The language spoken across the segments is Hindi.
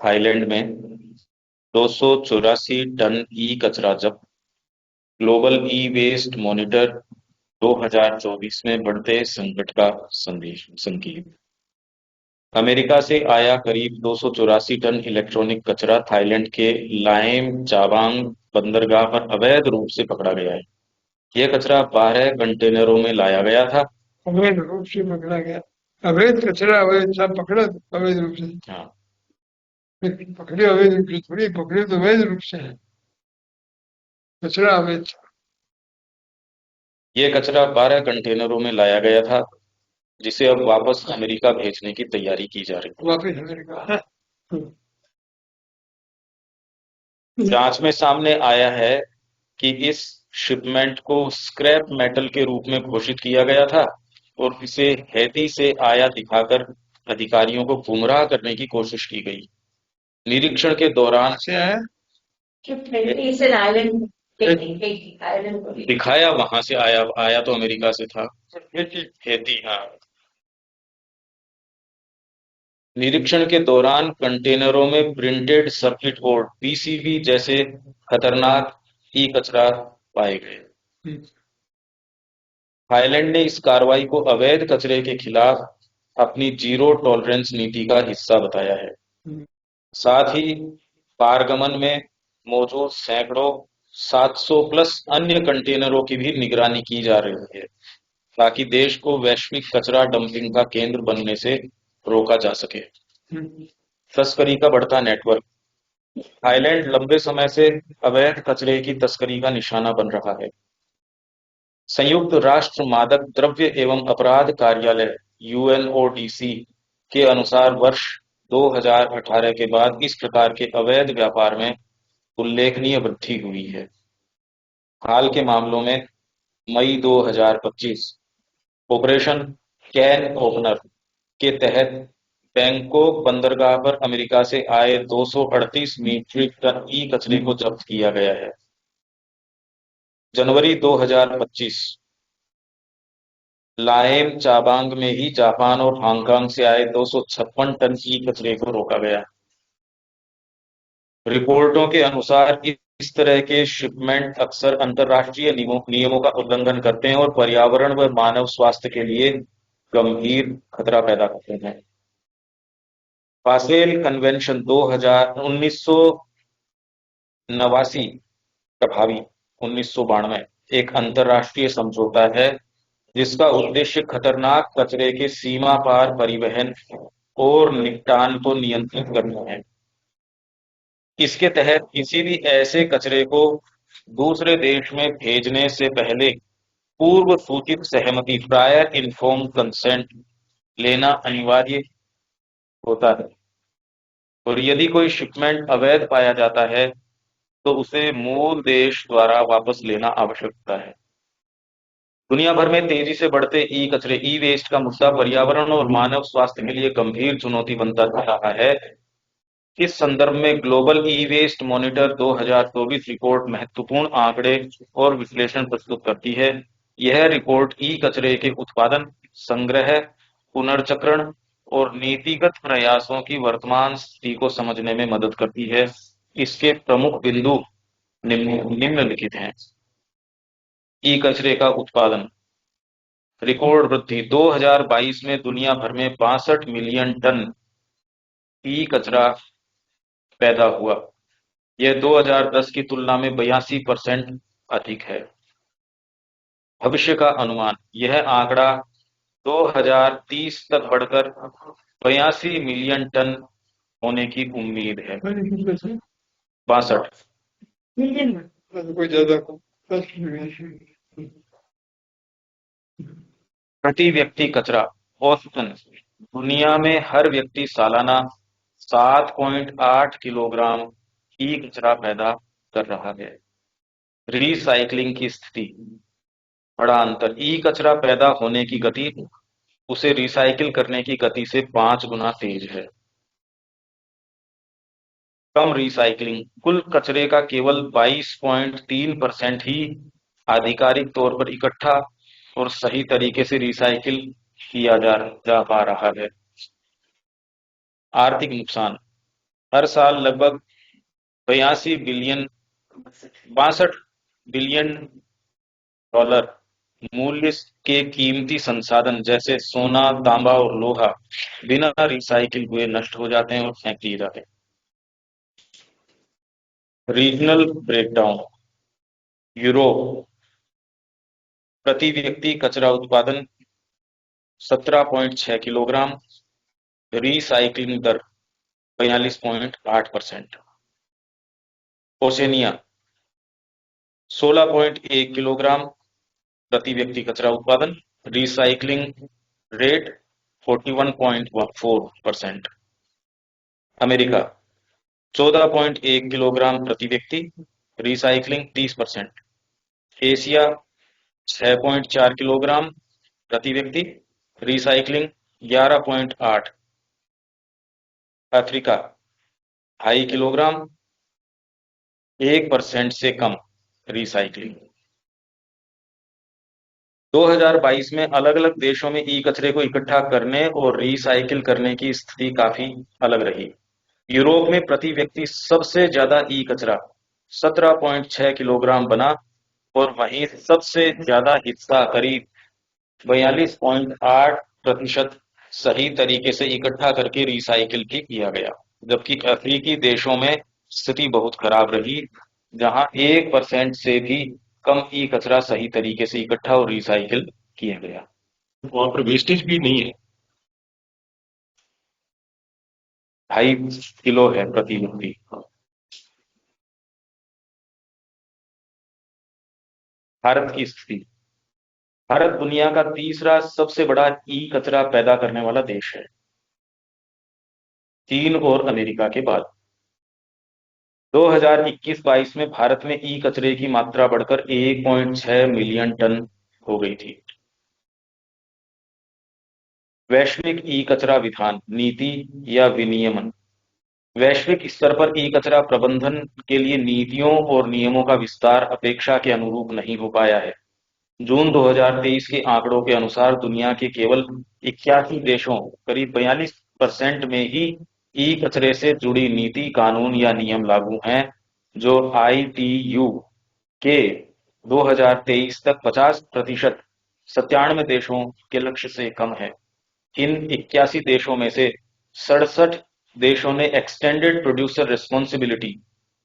थाईलैंड में 284 टन ई कचरा जब्त। ग्लोबल ई वेस्ट मॉनिटर 2024 में बढ़ते संकट का संकेत। अमेरिका से आया करीब 284 टन इलेक्ट्रॉनिक कचरा थाईलैंड के लाएम चाबांग बंदरगाह पर अवैध रूप से पकड़ा गया है। यह कचरा 12 कंटेनरों में लाया गया था। अवैध रूप से पकड़ा गया। अवैध कचरा अवैध सब पकड़ा अवैध रूप से। हाँ, पकड़े अवैध रूप से थोड़ी, पकड़े तो अवैध रूप से है। कचरा अवैध ये कचरा 12 कंटेनरों में लाया गया था, जिसे अब वापस अमेरिका भेजने की तैयारी की जा रही है। वापिस अमेरिका है। जांच में सामने आया है कि इस शिपमेंट को स्क्रैप मेटल के रूप में घोषित किया गया था और इसे हैती से आया दिखाकर अधिकारियों को गुमराह करने की कोशिश की गई। निरीक्षण के दौरान से आया It's an island. Haiti, island. दिखाया वहां से आया आया तो अमेरिका से था। खेती हैती, हाँ। निरीक्षण के दौरान कंटेनरों में प्रिंटेड सर्किट बोर्ड पीसीबी जैसे खतरनाक ई कचरा पाए गए। थाईलैंड ने इस कार्रवाई को अवैध कचरे के खिलाफ अपनी जीरो टॉलरेंस नीति का हिस्सा बताया है। साथ ही पारगमन में मौजूद सैकड़ों 700 प्लस अन्य कंटेनरों की भी निगरानी की जा रही है, ताकि देश को वैश्विक कचरा डंपिंग का केंद्र बनने से रोका जा सके। तस्करी का बढ़ता नेटवर्क। थाईलैंड लंबे समय से अवैध कचरे की तस्करी का निशाना बन रहा है। संयुक्त राष्ट्र मादक द्रव्य एवं अपराध कार्यालय यूएनओडीसी के अनुसार वर्ष 2018 के बाद इस प्रकार के अवैध व्यापार में उल्लेखनीय वृद्धि हुई है। हाल के मामलों में मई 2025 ऑपरेशन कैन ओपनर के तहत बैंकॉक बंदरगाह पर अमेरिका से आए 238 मीट्रिक टन ई कचरे को जब्त किया गया है। जनवरी 2025 लाएम चाबांग में ही जापान और हांगकांग से आए 256 टन ई कचरे को रोका गया। रिपोर्टों के अनुसार इस तरह के शिपमेंट अक्सर अंतर्राष्ट्रीय नियमों का उल्लंघन करते हैं और पर्यावरण व मानव स्वास्थ्य के लिए गंभीर खतरा पैदा करते हैं। बासेल कन्वेंशन 1989 प्रभावी 1992 एक अंतर्राष्ट्रीय समझौता है जिसका उद्देश्य खतरनाक कचरे के सीमा पार परिवहन और निपटान को नियंत्रित करना है। इसके तहत किसी भी ऐसे कचरे को दूसरे देश में भेजने से पहले पूर्व सूचित सहमति प्रायर इन्फॉर्म्ड कंसेंट लेना अनिवार्य होता है और यदि कोई शिपमेंट अवैध पाया जाता है तो उसे मूल देश द्वारा वापस लेना आवश्यक होता है। दुनिया भर में तेजी से बढ़ते ई कचरे ई वेस्ट का मुद्दा पर्यावरण और मानव स्वास्थ्य के लिए गंभीर चुनौती बनता जा रहा है। इस संदर्भ में global e waste monitor 2024 report महत्वपूर्ण आंकड़े और विश्लेषण प्रस्तुत करती है। यह रिपोर्ट ई कचरे के उत्पादन, संग्रह, पुनर्चक्रण और नीतिगत प्रयासों की वर्तमान स्थिति को समझने में मदद करती है। इसके प्रमुख बिंदु निम्नलिखित हैं। ई कचरे का उत्पादन रिकॉर्ड वृद्धि 2022 में दुनिया भर में 62 मिलियन टन ई कचरा पैदा हुआ। यह 2010 की तुलना में 82% अधिक है। भविष्य का अनुमान, यह आंकड़ा 2030 तक बढ़कर 82 मिलियन टन होने की उम्मीद है। 62 कोई ज्यादा प्रति व्यक्ति कचरा औसतन दुनिया में हर व्यक्ति सालाना 7.8 किलोग्राम ई कचरा पैदा कर रहा है। रिसाइकलिंग की स्थिति, बड़ा अंतर। ई कचरा पैदा होने की गति उसे रिसाइकिल करने की गति से 5 गुना तेज है। कम रिसाइकलिंग, कुल कचरे का केवल 22.3% ही आधिकारिक तौर पर इकट्ठा और सही तरीके से रिसाइकिल किया जा पा रहा है। आर्थिक नुकसान, हर साल लगभग 62 बिलियन डॉलर मूल्य के कीमती संसाधन जैसे सोना, तांबा और लोहा बिना रिसाइकिल हुए नष्ट हो जाते हैं और फेंक दिए जाते हैं। Regional breakdown. यूरोप, प्रति व्यक्ति कचरा उत्पादन 17.6 किलोग्राम, रिसाइक्लिंग दर 42.8%। ओसेनिया, 16.1 किलोग्राम प्रति व्यक्ति कचरा उत्पादन, रिसाइक्लिंग रेट 41.4%। अमेरिका, 14.1 किलोग्राम प्रति व्यक्ति, रिसाइक्लिंग 30%। एशिया, 6.4 किलोग्राम प्रति व्यक्ति, रिसाइक्लिंग 11.8। अफ्रीका, 2.5 किलोग्राम, 1% से कम रिसाइक्लिंग। 2022 में अलग-अलग देशों में ई कचरे को इकट्ठा करने और रिसाइकिल करने की स्थिति काफी अलग रही। यूरोप में प्रति व्यक्ति सबसे ज्यादा ई कचरा 17.6 किलोग्राम बना और वहीं सबसे ज्यादा हिस्सा करीब 42.8% सही तरीके से इकट्ठा करके रिसाइकिल भी किया गया, जबकि अफ्रीकी देशों में स्थिति बहुत खराब रही, जहां 1% से भी कम ई कचरा सही तरीके से इकट्ठा और रिसाइकिल किया गया। वहां पर वेस्टेज भी नहीं है। 2.5 किलो है प्रति व्यक्ति। भारत की स्थिति। भारत दुनिया का तीसरा सबसे बड़ा ई कचरा पैदा करने वाला देश है, चीन और अमेरिका के बाद। 2021-22 में भारत में ई कचरे की मात्रा बढ़कर 1.6 मिलियन टन हो गई थी। वैश्विक ई कचरा विधान, नीति या विनियमन। वैश्विक स्तर पर ई कचरा प्रबंधन के लिए नीतियों और नियमों का विस्तार अपेक्षा के अनुरूप नहीं हो पाया है। जून 2023 के आंकड़ों के अनुसार दुनिया के केवल 81 देशों, करीब 42% में ही ई कचरे से जुड़ी नीति, कानून या नियम लागू हैं, जो ITU के 2023 तक 50%, 97 देशों के लक्ष्य से कम है। इन 81 देशों में से 67 देशों ने एक्सटेंडेड प्रोड्यूसर रिस्पॉन्सिबिलिटी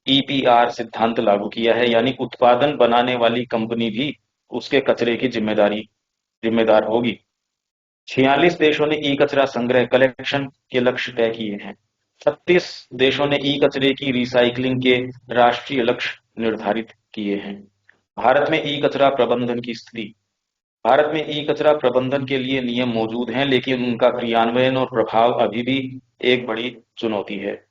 EPR सिद्धांत लागू किया है, यानी उत्पादन बनाने वाली कंपनी भी उसके कचरे की जिम्मेदार होगी। 46 देशों ने ई कचरा संग्रह कलेक्शन के लक्ष्य तय किए हैं। 36 देशों ने ई कचरे की रिसाइकलिंग के राष्ट्रीय लक्ष्य निर्धारित किए हैं। भारत में ई कचरा प्रबंधन की स्थिति। भारत में ई कचरा प्रबंधन के लिए नियम मौजूद हैं, लेकिन उनका क्रियान्वयन और प्रभाव अभी भी एक बड़ी चुनौती है।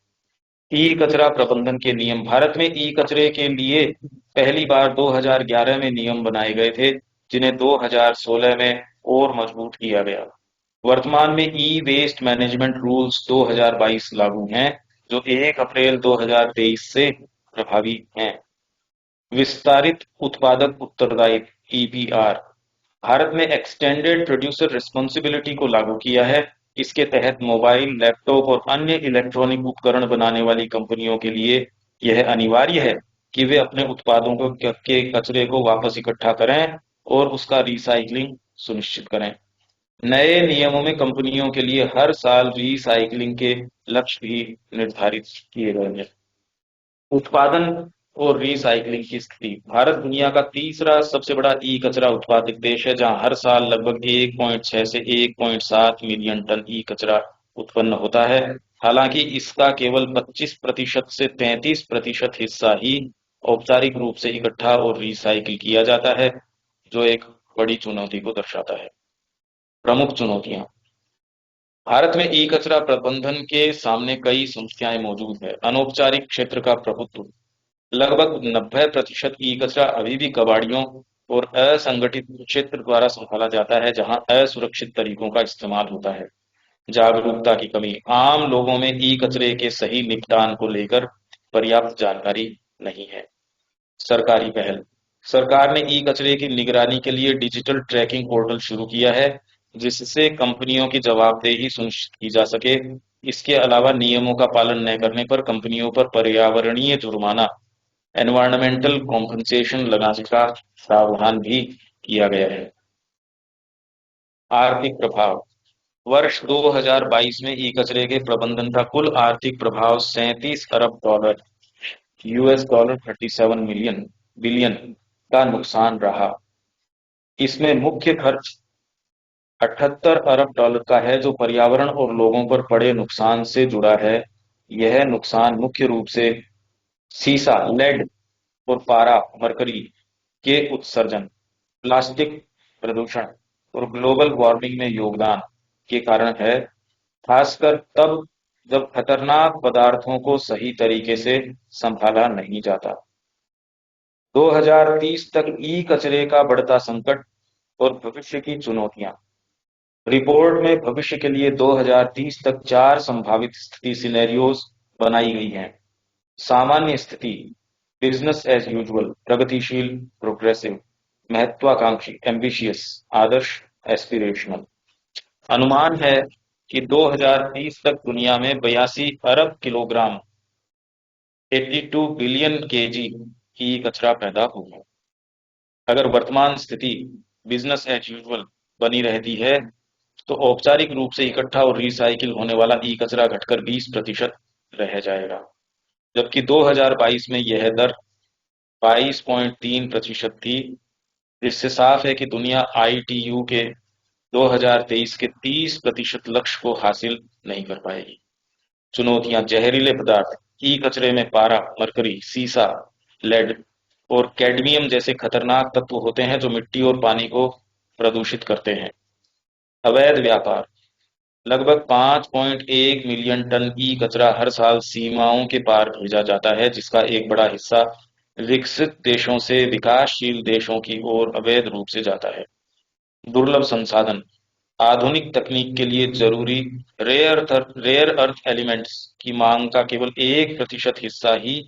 ई कचरा प्रबंधन के नियम। भारत में ई कचरे के लिए पहली बार 2011 में नियम बनाए गए थे, जिन्हें 2016 में और मजबूत किया गया। वर्तमान में ई वेस्ट मैनेजमेंट रूल्स 2022 लागू हैं, जो 1 अप्रैल 2023 से प्रभावी हैं। विस्तारित उत्पादक उत्तरदायित्व EPR। भारत में एक्सटेंडेड प्रोड्यूसर रिस्पॉन्सिबिलिटी को लागू किया है। इसके तहत मोबाइल, लैपटॉप और अन्य इलेक्ट्रॉनिक उपकरण बनाने वाली कंपनियों के लिए यह अनिवार्य है कि वे अपने उत्पादों के कचरे को वापस इकट्ठा करें और उसका रिसाइक्लिंग सुनिश्चित करें। नए नियमों में कंपनियों के लिए हर साल रिसाइक्लिंग के लक्ष्य भी निर्धारित किए गए हैं। उत्पादन और रिसाइक्लिंग की स्थिति। भारत दुनिया का तीसरा सबसे बड़ा ई कचरा उत्पादक देश है, जहां हर साल लगभग 1.6 से 1.7 मिलियन टन ई कचरा उत्पन्न होता है। हालांकि इसका केवल 25% से 33% हिस्सा ही औपचारिक रूप से इकट्ठा और रिसाइकिल किया जाता है, जो एक बड़ी चुनौती को दर्शाता है। प्रमुख चुनौतियां। भारत में ई कचरा प्रबंधन के सामने कई समस्याएं मौजूद है। अनौपचारिक क्षेत्र का प्रभुत्व। लगभग 90% ई कचरा अभी भी कबाड़ियों और असंगठित क्षेत्र द्वारा संभाला जाता है, जहां असुरक्षित तरीकों का इस्तेमाल होता है। जागरूकता की कमी। आम लोगों में ई कचरे के सही निपटान को लेकर पर्याप्त जानकारी नहीं है। सरकारी पहल। सरकार ने ई कचरे की निगरानी के लिए डिजिटल ट्रैकिंग पोर्टल शुरू किया है, जिससे कंपनियों की जवाबदेही सुनिश्चित की जा सके। इसके अलावा नियमों का पालन न करने पर कंपनियों पर पर्यावरणीय जुर्माना एनवायरमेंटल कॉम्पनसेशन लगाने का प्रावधान भी किया गया है। आर्थिक प्रभाव वर्ष 2022 में ई कचरे के प्रबंधन का कुल आर्थिक प्रभाव $37 अरब यूएस डॉलर 37 मिलियन बिलियन का नुकसान रहा। इसमें मुख्य खर्च $78 अरब का है जो पर्यावरण और लोगों पर पड़े नुकसान से जुड़ा है। यह नुकसान मुख्य रूप से सीसा, लेड और पारा, मरकरी के उत्सर्जन, प्लास्टिक प्रदूषण और ग्लोबल वार्मिंग में योगदान के कारण है, खासकर तब जब खतरनाक पदार्थों को सही तरीके से संभाला नहीं जाता। 2030 तक ई कचरे का बढ़ता संकट और भविष्य की चुनौतियां। रिपोर्ट में भविष्य के लिए 2030 तक 4 संभावित स्थिति सिनेरियोज बनाई गई हैं। सामान्य स्थिति, बिजनेस एज यूजुअल, प्रगतिशील, प्रोग्रेसिव, महत्वाकांक्षी, एम्बिशियस, आदर्श, एस्पिरेशनल। अनुमान है कि 2030 तक दुनिया में 82 अरब किलोग्राम 82 बिलियन केजी की कचरा पैदा होगा। अगर वर्तमान स्थिति बिजनेस एज यूजुअल बनी रहती है तो औपचारिक रूप से इकट्ठा और रिसाइकिल होने वाला ई कचरा घटकर 20% रह जाएगा, जबकि 2022 में यह दर 22.3% थी, जिससे साफ है कि दुनिया ITU के 2023 के 30% लक्ष्य को हासिल नहीं कर पाएगी। चुनौतियां, जहरीले पदार्थ, ई कचरे में पारा, मरकरी, सीसा, लेड और कैडमियम जैसे खतरनाक तत्व होते हैं जो मिट्टी और पानी को प्रदूषित करते हैं। अवैध व्यापार, लगभग 5.1 मिलियन टन ई कचरा हर साल सीमाओं के पार भेजा जाता है, जिसका एक बड़ा हिस्सा विकसित देशों से विकासशील देशों की ओर अवैध रूप से जाता है। दुर्लभ संसाधन, आधुनिक तकनीक के लिए जरूरी रेयर अर्थ एलिमेंट्स की मांग का केवल 1% हिस्सा ही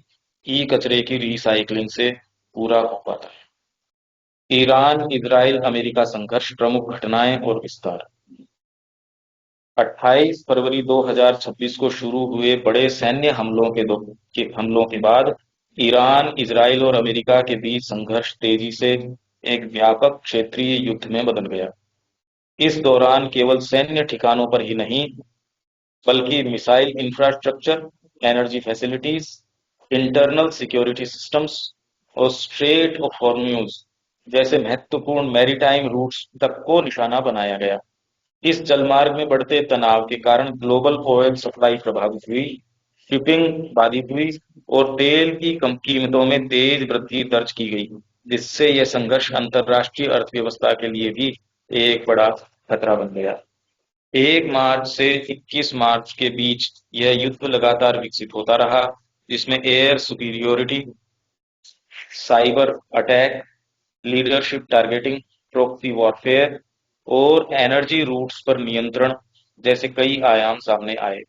ई कचरे की रिसाइकलिंग से पूरा हो पाता है। ईरान, इजराइल, अमेरिका संघर्ष, प्रमुख घटनाएं और विस्तार। 28 फरवरी 2026 को शुरू हुए बड़े सैन्य हमलों के बाद ईरान, इजराइल और अमेरिका के बीच संघर्ष तेजी से एक व्यापक क्षेत्रीय युद्ध में बदल गया। इस दौरान केवल सैन्य ठिकानों पर ही नहीं, बल्कि missile infrastructure, energy facilities, internal security systems और स्ट्रेट ऑफ हॉर्म्यूज जैसे महत्वपूर्ण मैरीटाइम रूट्स तक को निशाना बनाया गया। इस जलमार्ग में बढ़ते तनाव के कारण ग्लोबल ऑयल सप्लाई प्रभावित हुई, शिपिंग बाधित हुई और तेल की कम कीमतों में तेज वृद्धि दर्ज की गई, जिससे यह संघर्ष अंतरराष्ट्रीय अर्थव्यवस्था के लिए भी एक बड़ा खतरा बन गया। 1 मार्च से 21 मार्च के बीच यह युद्ध लगातार विकसित होता रहा, जिसमें air superiority, cyber attack, leadership targeting, proxy warfare और एनर्जी रूट्स पर नियंत्रण जैसे कई आयाम सामने आए।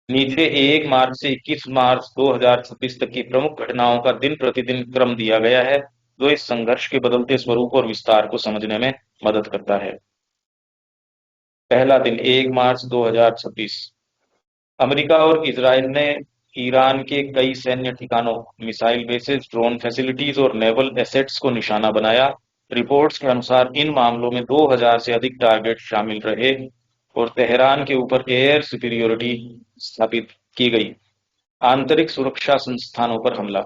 नीचे 1 मार्च से 21 मार्च 2026 तक की प्रमुख घटनाओं का दिन प्रतिदिन क्रम दिया गया है, जो इस संघर्ष के बदलते स्वरूप और विस्तार को समझने में मदद करता है। पहला दिन 1 मार्च 2026। अमेरिका और इजराइल ने ईरान के कई सैन्य ठिकानों, मिसाइल बेसेस, ड्रोन फैसिलिटीज और नेवल एसेट्स को निशाना बनाया। रिपोर्ट्स के अनुसार इन मामलों में 2000 से अधिक टारगेट शामिल रहे और तेहरान के ऊपर एयर सुपीरियोरिटी स्थापित की गई। आंतरिक सुरक्षा संस्थानों पर हमला।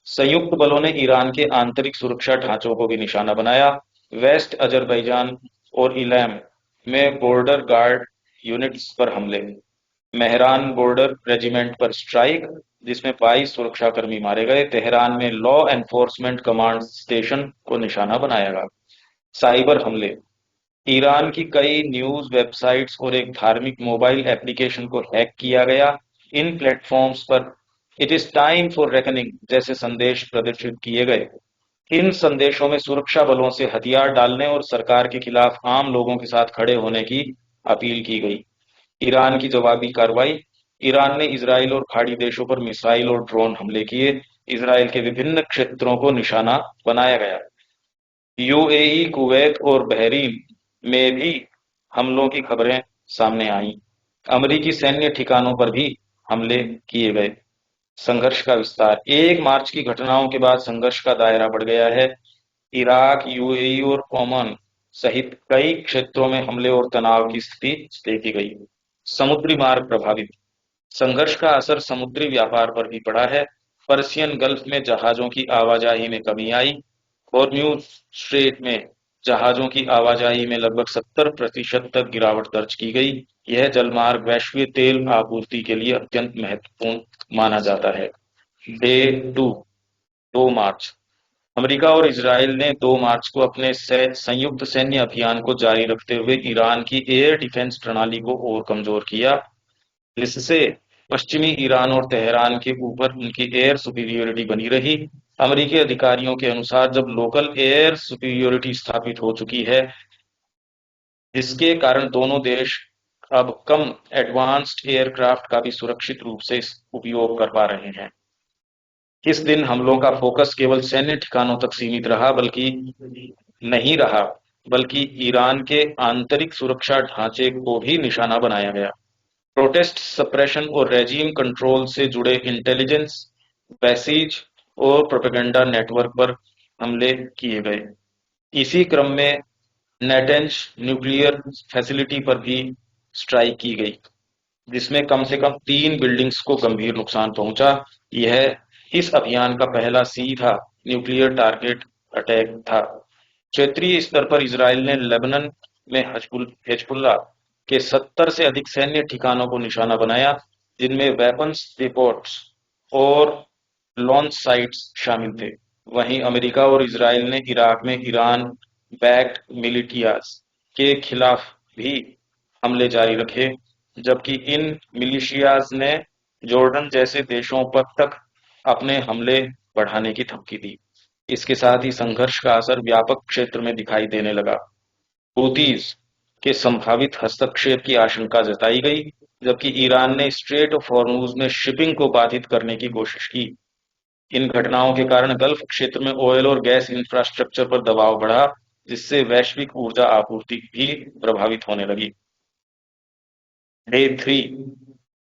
संयुक्त बलों ने ईरान के आंतरिक सुरक्षा ढांचों को भी निशाना बनाया। वेस्ट अजरबैजान और इलैम में बॉर्डर गार्ड यूनिट्स पर हमले, मेहरान बॉर्डर रेजिमेंट पर स्ट्राइक, जिसमें 22 सुरक्षाकर्मी मारे गए। तेहरान में लॉ एनफोर्समेंट कमांड स्टेशन को निशाना बनाया गया। साइबर हमले, ईरान की कई न्यूज वेबसाइट्स और एक धार्मिक मोबाइल एप्लीकेशन को हैक किया गया। इन प्लेटफॉर्म्स पर it is time for reckoning जैसे संदेश प्रदर्शित किए गए। इन संदेशों में सुरक्षा बलों से हथियार डालने और सरकार के खिलाफ आम लोगों के साथ खड़े होने की अपील की गई। ईरान की जवाबी कार्रवाई। ईरान ने इजराइल और खाड़ी देशों पर मिसाइल और ड्रोन हमले किए। इजराइल के विभिन्न क्षेत्रों को निशाना बनाया गया। यूएई, कुवैत और बहरीन में भी हमलों की खबरें सामने आईं। अमेरिकी सैन्य ठिकानों पर भी हमले किए गए। संघर्ष का विस्तार। 1 मार्च की घटनाओं के बाद संघर्ष का दायरा बढ़ गया है। इराक, यूएई और ओमान सहित कई क्षेत्रों में हमले और तनाव की स्थिति देखी गई। समुद्री मार्ग प्रभावित। संघर्ष का असर समुद्री व्यापार पर भी पड़ा है। पर्शियन गल्फ में जहाजों की आवाजाही में कमी आई। हॉर्म्यूज स्ट्रेट में जहाजों की आवाजाही में लगभग 70% तक गिरावट दर्ज की गई। यह जलमार्ग वैश्विक तेल आपूर्ति के लिए अत्यंत महत्वपूर्ण माना जाता है। डे 2 2 मार्च। अमेरिका और इजरायल ने 2 मार्च को अपने संयुक्त सैन्य अभियान को जारी रखते हुए ईरान की एयर डिफेंस प्रणाली को और कमजोर किया, जिससे पश्चिमी ईरान और तेहरान के ऊपर उनकी एयर सुपीरियरिटी बनी रही। अमेरिकी अधिकारियों के अनुसार जब लोकल एयर सुपीरियरिटी स्थापित हो चुकी है, जिसके कारण दोनों देश अब कम एडवांस्ड एयरक्राफ्ट का भी सुरक्षित रूप से उपयोग कर पा रहे हैं। इस दिन हमलों का फोकस केवल सैन्य ठिकानों तक सीमित नहीं रहा, बल्कि ईरान के आंतरिक सुरक्षा ढांचे को भी निशाना बनाया गया। प्रोटेस्ट सप्रेशन और रेजिम कंट्रोल से जुड़े इंटेलिजेंस, बेसीज और प्रोपेगेंडा नेटवर्क पर हमले किए गए। इसी क्रम में नेटेंज न्यूक्लियर फैसिलिटी पर भी स्ट्राइक की गई, जिसमें कम से कम 3 बिल्डिंग्स को गंभीर नुकसान पहुंचा। यह इस अभियान का पहला सीधा न्यूक्लियर टारगेट अटैक था। क्षेत्रीय स्तर पर इजरायल ने लेबनान में हिजबुल्लाह के 70 से अधिक सैन्य ठिकानों को निशाना बनाया, जिनमें वेपन्स डिपोट्स और लॉन्च साइट्स शामिल थे। वहीं अमेरिका और इजरायल ने इराक में ईरान बैक्ड मिलिटियाज के खिलाफ भी हमले जारी रखे, जबकि इन मिलिशियाज ने जॉर्डन जैसे देशों पर तक अपने हमले बढ़ाने की धमकी दी। इसके साथ ही संघर्ष का असर व्यापक क्षेत्र में दिखाई देने लगा। हूतीज के संभावित हस्तक्षेप की आशंका जताई गई, जबकि ईरान ने स्ट्रेट ऑफ हॉर्मुज में शिपिंग को बाधित करने की कोशिश की। इन घटनाओं के कारण गल्फ क्षेत्र में ऑयल और गैस इंफ्रास्ट्रक्चर पर दबाव बढ़ा, जिससे वैश्विक ऊर्जा आपूर्ति भी प्रभावित होने लगी। डे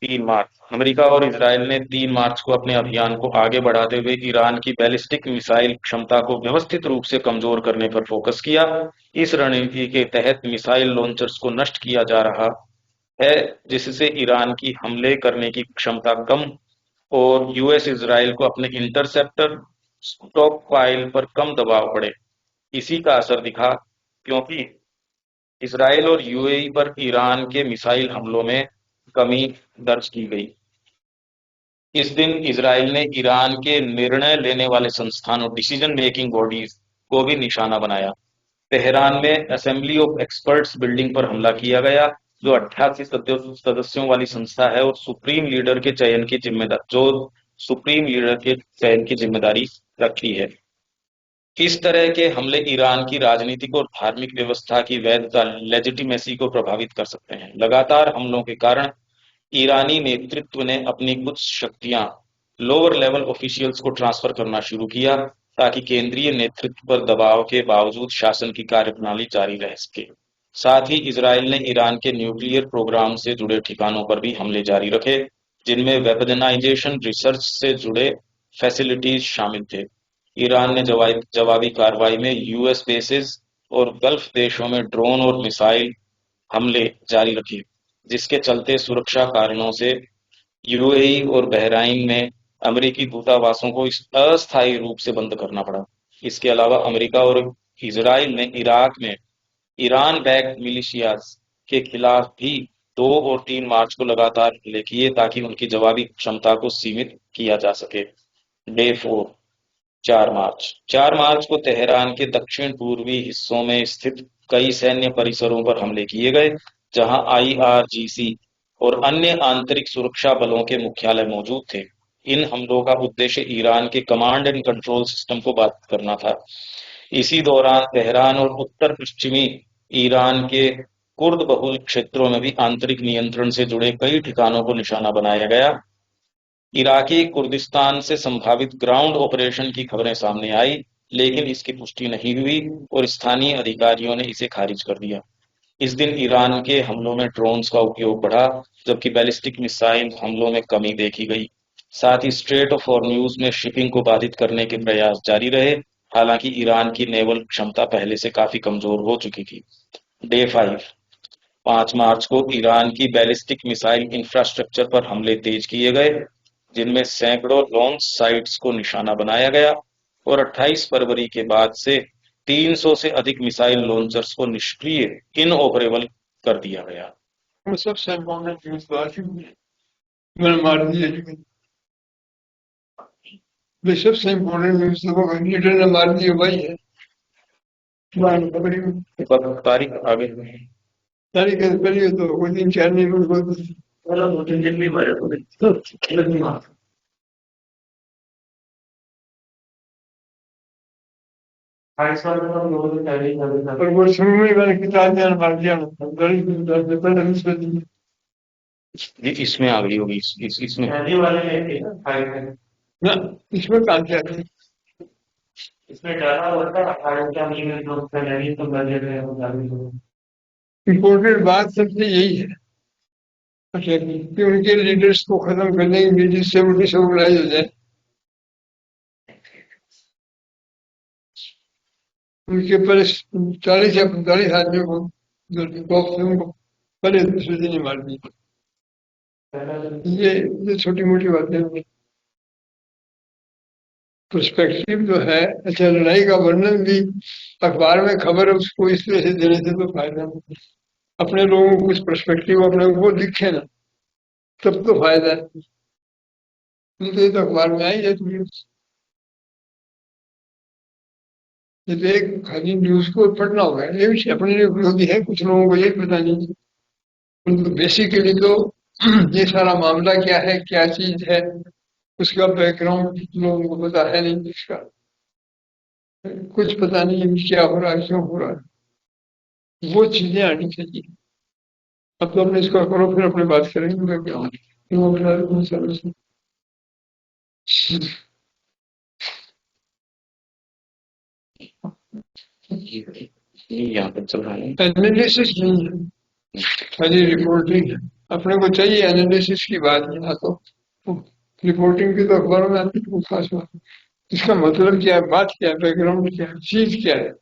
3 मार्च। अमेरिका और इजरायल ने 3 मार्च को अपने अभियान को आगे बढ़ाते हुए ईरान की बैलिस्टिक मिसाइल क्षमता को व्यवस्थित रूप से कमजोर करने पर फोकस किया। इस रणनीति के तहत मिसाइल लॉन्चर्स को नष्ट किया जा रहा है, जिससे ईरान की हमले करने की क्षमता कम और यूएस इजरायल को अपने इंटरसेप्टर स्टॉकपाइल पर कम दबाव पड़े। इसी का असर दिखा, क्योंकि इजरायल और यूएई पर ईरान के मिसाइल हमलों में कमी दर्ज की गई। इस दिन इजरायल ने ईरान के निर्णय लेने वाले संस्थानों डिसीजन मेकिंग बॉडीज को भी निशाना बनाया। तेहरान में असेंबली ऑफ एक्सपर्ट्स बिल्डिंग पर हमला किया गया, जो 88 सदस्यों वाली संस्था है और सुप्रीम लीडर के चयन की जिम्मेदारी रखती है। इस तरह के हमले ईरान की राजनीतिक और धार्मिक व्यवस्था की वैधता लेजिटिमेसी को प्रभावित कर सकते हैं। लगातार हमलों के कारण ईरानी नेतृत्व ने अपनी कुछ शक्तियां लोअर लेवल ऑफिशियल्स को ट्रांसफर करना शुरू किया, ताकि केंद्रीय नेतृत्व पर दबाव के बावजूद शासन की कार्यप्रणाली जारी रह सके। साथ ही इजरायल ने ईरान के न्यूक्लियर प्रोग्राम से जुड़े ठिकानों पर भी हमले जारी रखे, जिनमें वेपनाइजेशन रिसर्च से जुड़े फैसिलिटीज शामिल थे। ईरान ने जवाबी कार्रवाई में यूएस बेसेस और गल्फ देशों में ड्रोन और मिसाइल हमले जारी रखे, जिसके चलते सुरक्षा कारणों से यूएई और बहराइन में अमेरिकी दूतावासों को अस्थायी रूप से बंद करना पड़ा। इसके अलावा अमेरिका और इजरायल ने इराक में ईरान बैक्ड मिलिशियाज के खिलाफ भी 2 और 3 मार्च को लगातार हमले किए, ताकि उनकी जवाबी क्षमता को सीमित किया जा सके। डे 4 4 मार्च को तेहरान के दक्षिण पूर्वी हिस्सों में स्थित कई सैन्य परिसरों पर हमले किए गए, जहां आईआरजीसी और अन्य आंतरिक सुरक्षा बलों के मुख्यालय मौजूद थे। इन हमलों का उद्देश्य ईरान के कमांड एंड कंट्रोल सिस्टम को बाधित करना था। इसी दौरान तेहरान और उत्तर पश्चिमी ईरान के कुर्द बहुल क्षेत्रों में भी आंतरिक नियंत्रण से जुड़े कई ठिकानों को निशाना बनाया गया। इराकी कुर्दिस्तान से संभावित ग्राउंड ऑपरेशन की खबरें सामने आई, लेकिन इसकी पुष्टि नहीं हुई और स्थानीय अधिकारियों ने इसे खारिज कर दिया। इस दिन ईरान के हमलों में ड्रोन्स का उपयोग बढ़ा, जबकि बैलिस्टिक मिसाइल हमलों में कमी देखी गई। साथ ही स्ट्रेट ऑफ हॉर्मूज में शिपिंग को बाधित करने के प्रयास जारी रहे, हालांकि ईरान की नेवल क्षमता पहले से काफी कमजोर हो चुकी थी। डे 5 5 मार्च को ईरान की बैलिस्टिक मिसाइल इंफ्रास्ट्रक्चर पर हमले तेज किए गए, जिनमें सैकड़ों लॉन्च साइट्स को निशाना बनाया गया और 28 फरवरी के बाद से 300 से अधिक मिसाइल लॉन्चर्स को निष्क्रिय इनऑपरेबल कर दिया गया। वो सबसे इम्पोर्टेंट न्यूज बात ही है, मैंने मार दिया लेकिन ये सबसे इम्पोर्टेंट न्यूज तो लीडर ने मार दिया भाई है। खबरी तारीख आगे तारीख करिए तो वो दिन 4 नहीं को 2-3 दिन भी मारे तो और वो शुरू में मैंने किताब में मार दिया गरीब ये इसमें आ गई होगी, इसमें ना इसमें काम किया था। इसमें डाला हुआ था 18 का महीने जो पहले तो बजट है वो जारी हो। इम्पोर्टेंट बात सबसे यही है अच्छा कि उनके लीडर्स को खत्म करने के लिए जिससे वो डिसऑर्गेनाइज हो जाए, उनके पर 40 या 45 आदमियों को जो पहले दूसरे दिन ही मार दी। ये छोटी मोटी बातें हैं। पर्सपेक्टिव जो है अच्छा लड़ाई का वर्णन भी अखबार में खबर है उसको इस तरह से देने से तो फायदा नहीं। अपने लोगों को कुछ पर्सपेक्टिव अपने को लिखे ना तब तो फायदा है, नहीं तो ये तो अखबार में आई जाती है। ये तो एक खाली न्यूज को पढ़ना होगा, ये भी अपने लिए उपयोगी है, कुछ लोगों को ये पता नहीं। तो बेसिकली तो ये सारा मामला क्या है, क्या चीज है, उसका बैकग्राउंड लोगों को पता है नहीं, जिसका कुछ पता नहीं है क्या हो रहा है, क्यों हो रहा है, वो चीजें आनी चाहिए। अब तो हमने इसको करो फिर अपने बात करेंगे मैं क्या क्यों बता रहा हूँ यहाँ पर चल रहा है। एनालिसिस नहीं है, खाली रिपोर्टिंग है। अपने को चाहिए एनालिसिस की बात, यहाँ तो रिपोर्टिंग की तो अखबारों में आती है खास बात। इसका मतलब क्या है, बात क्या है, बैकग्राउंड क्या है, चीज क्या है,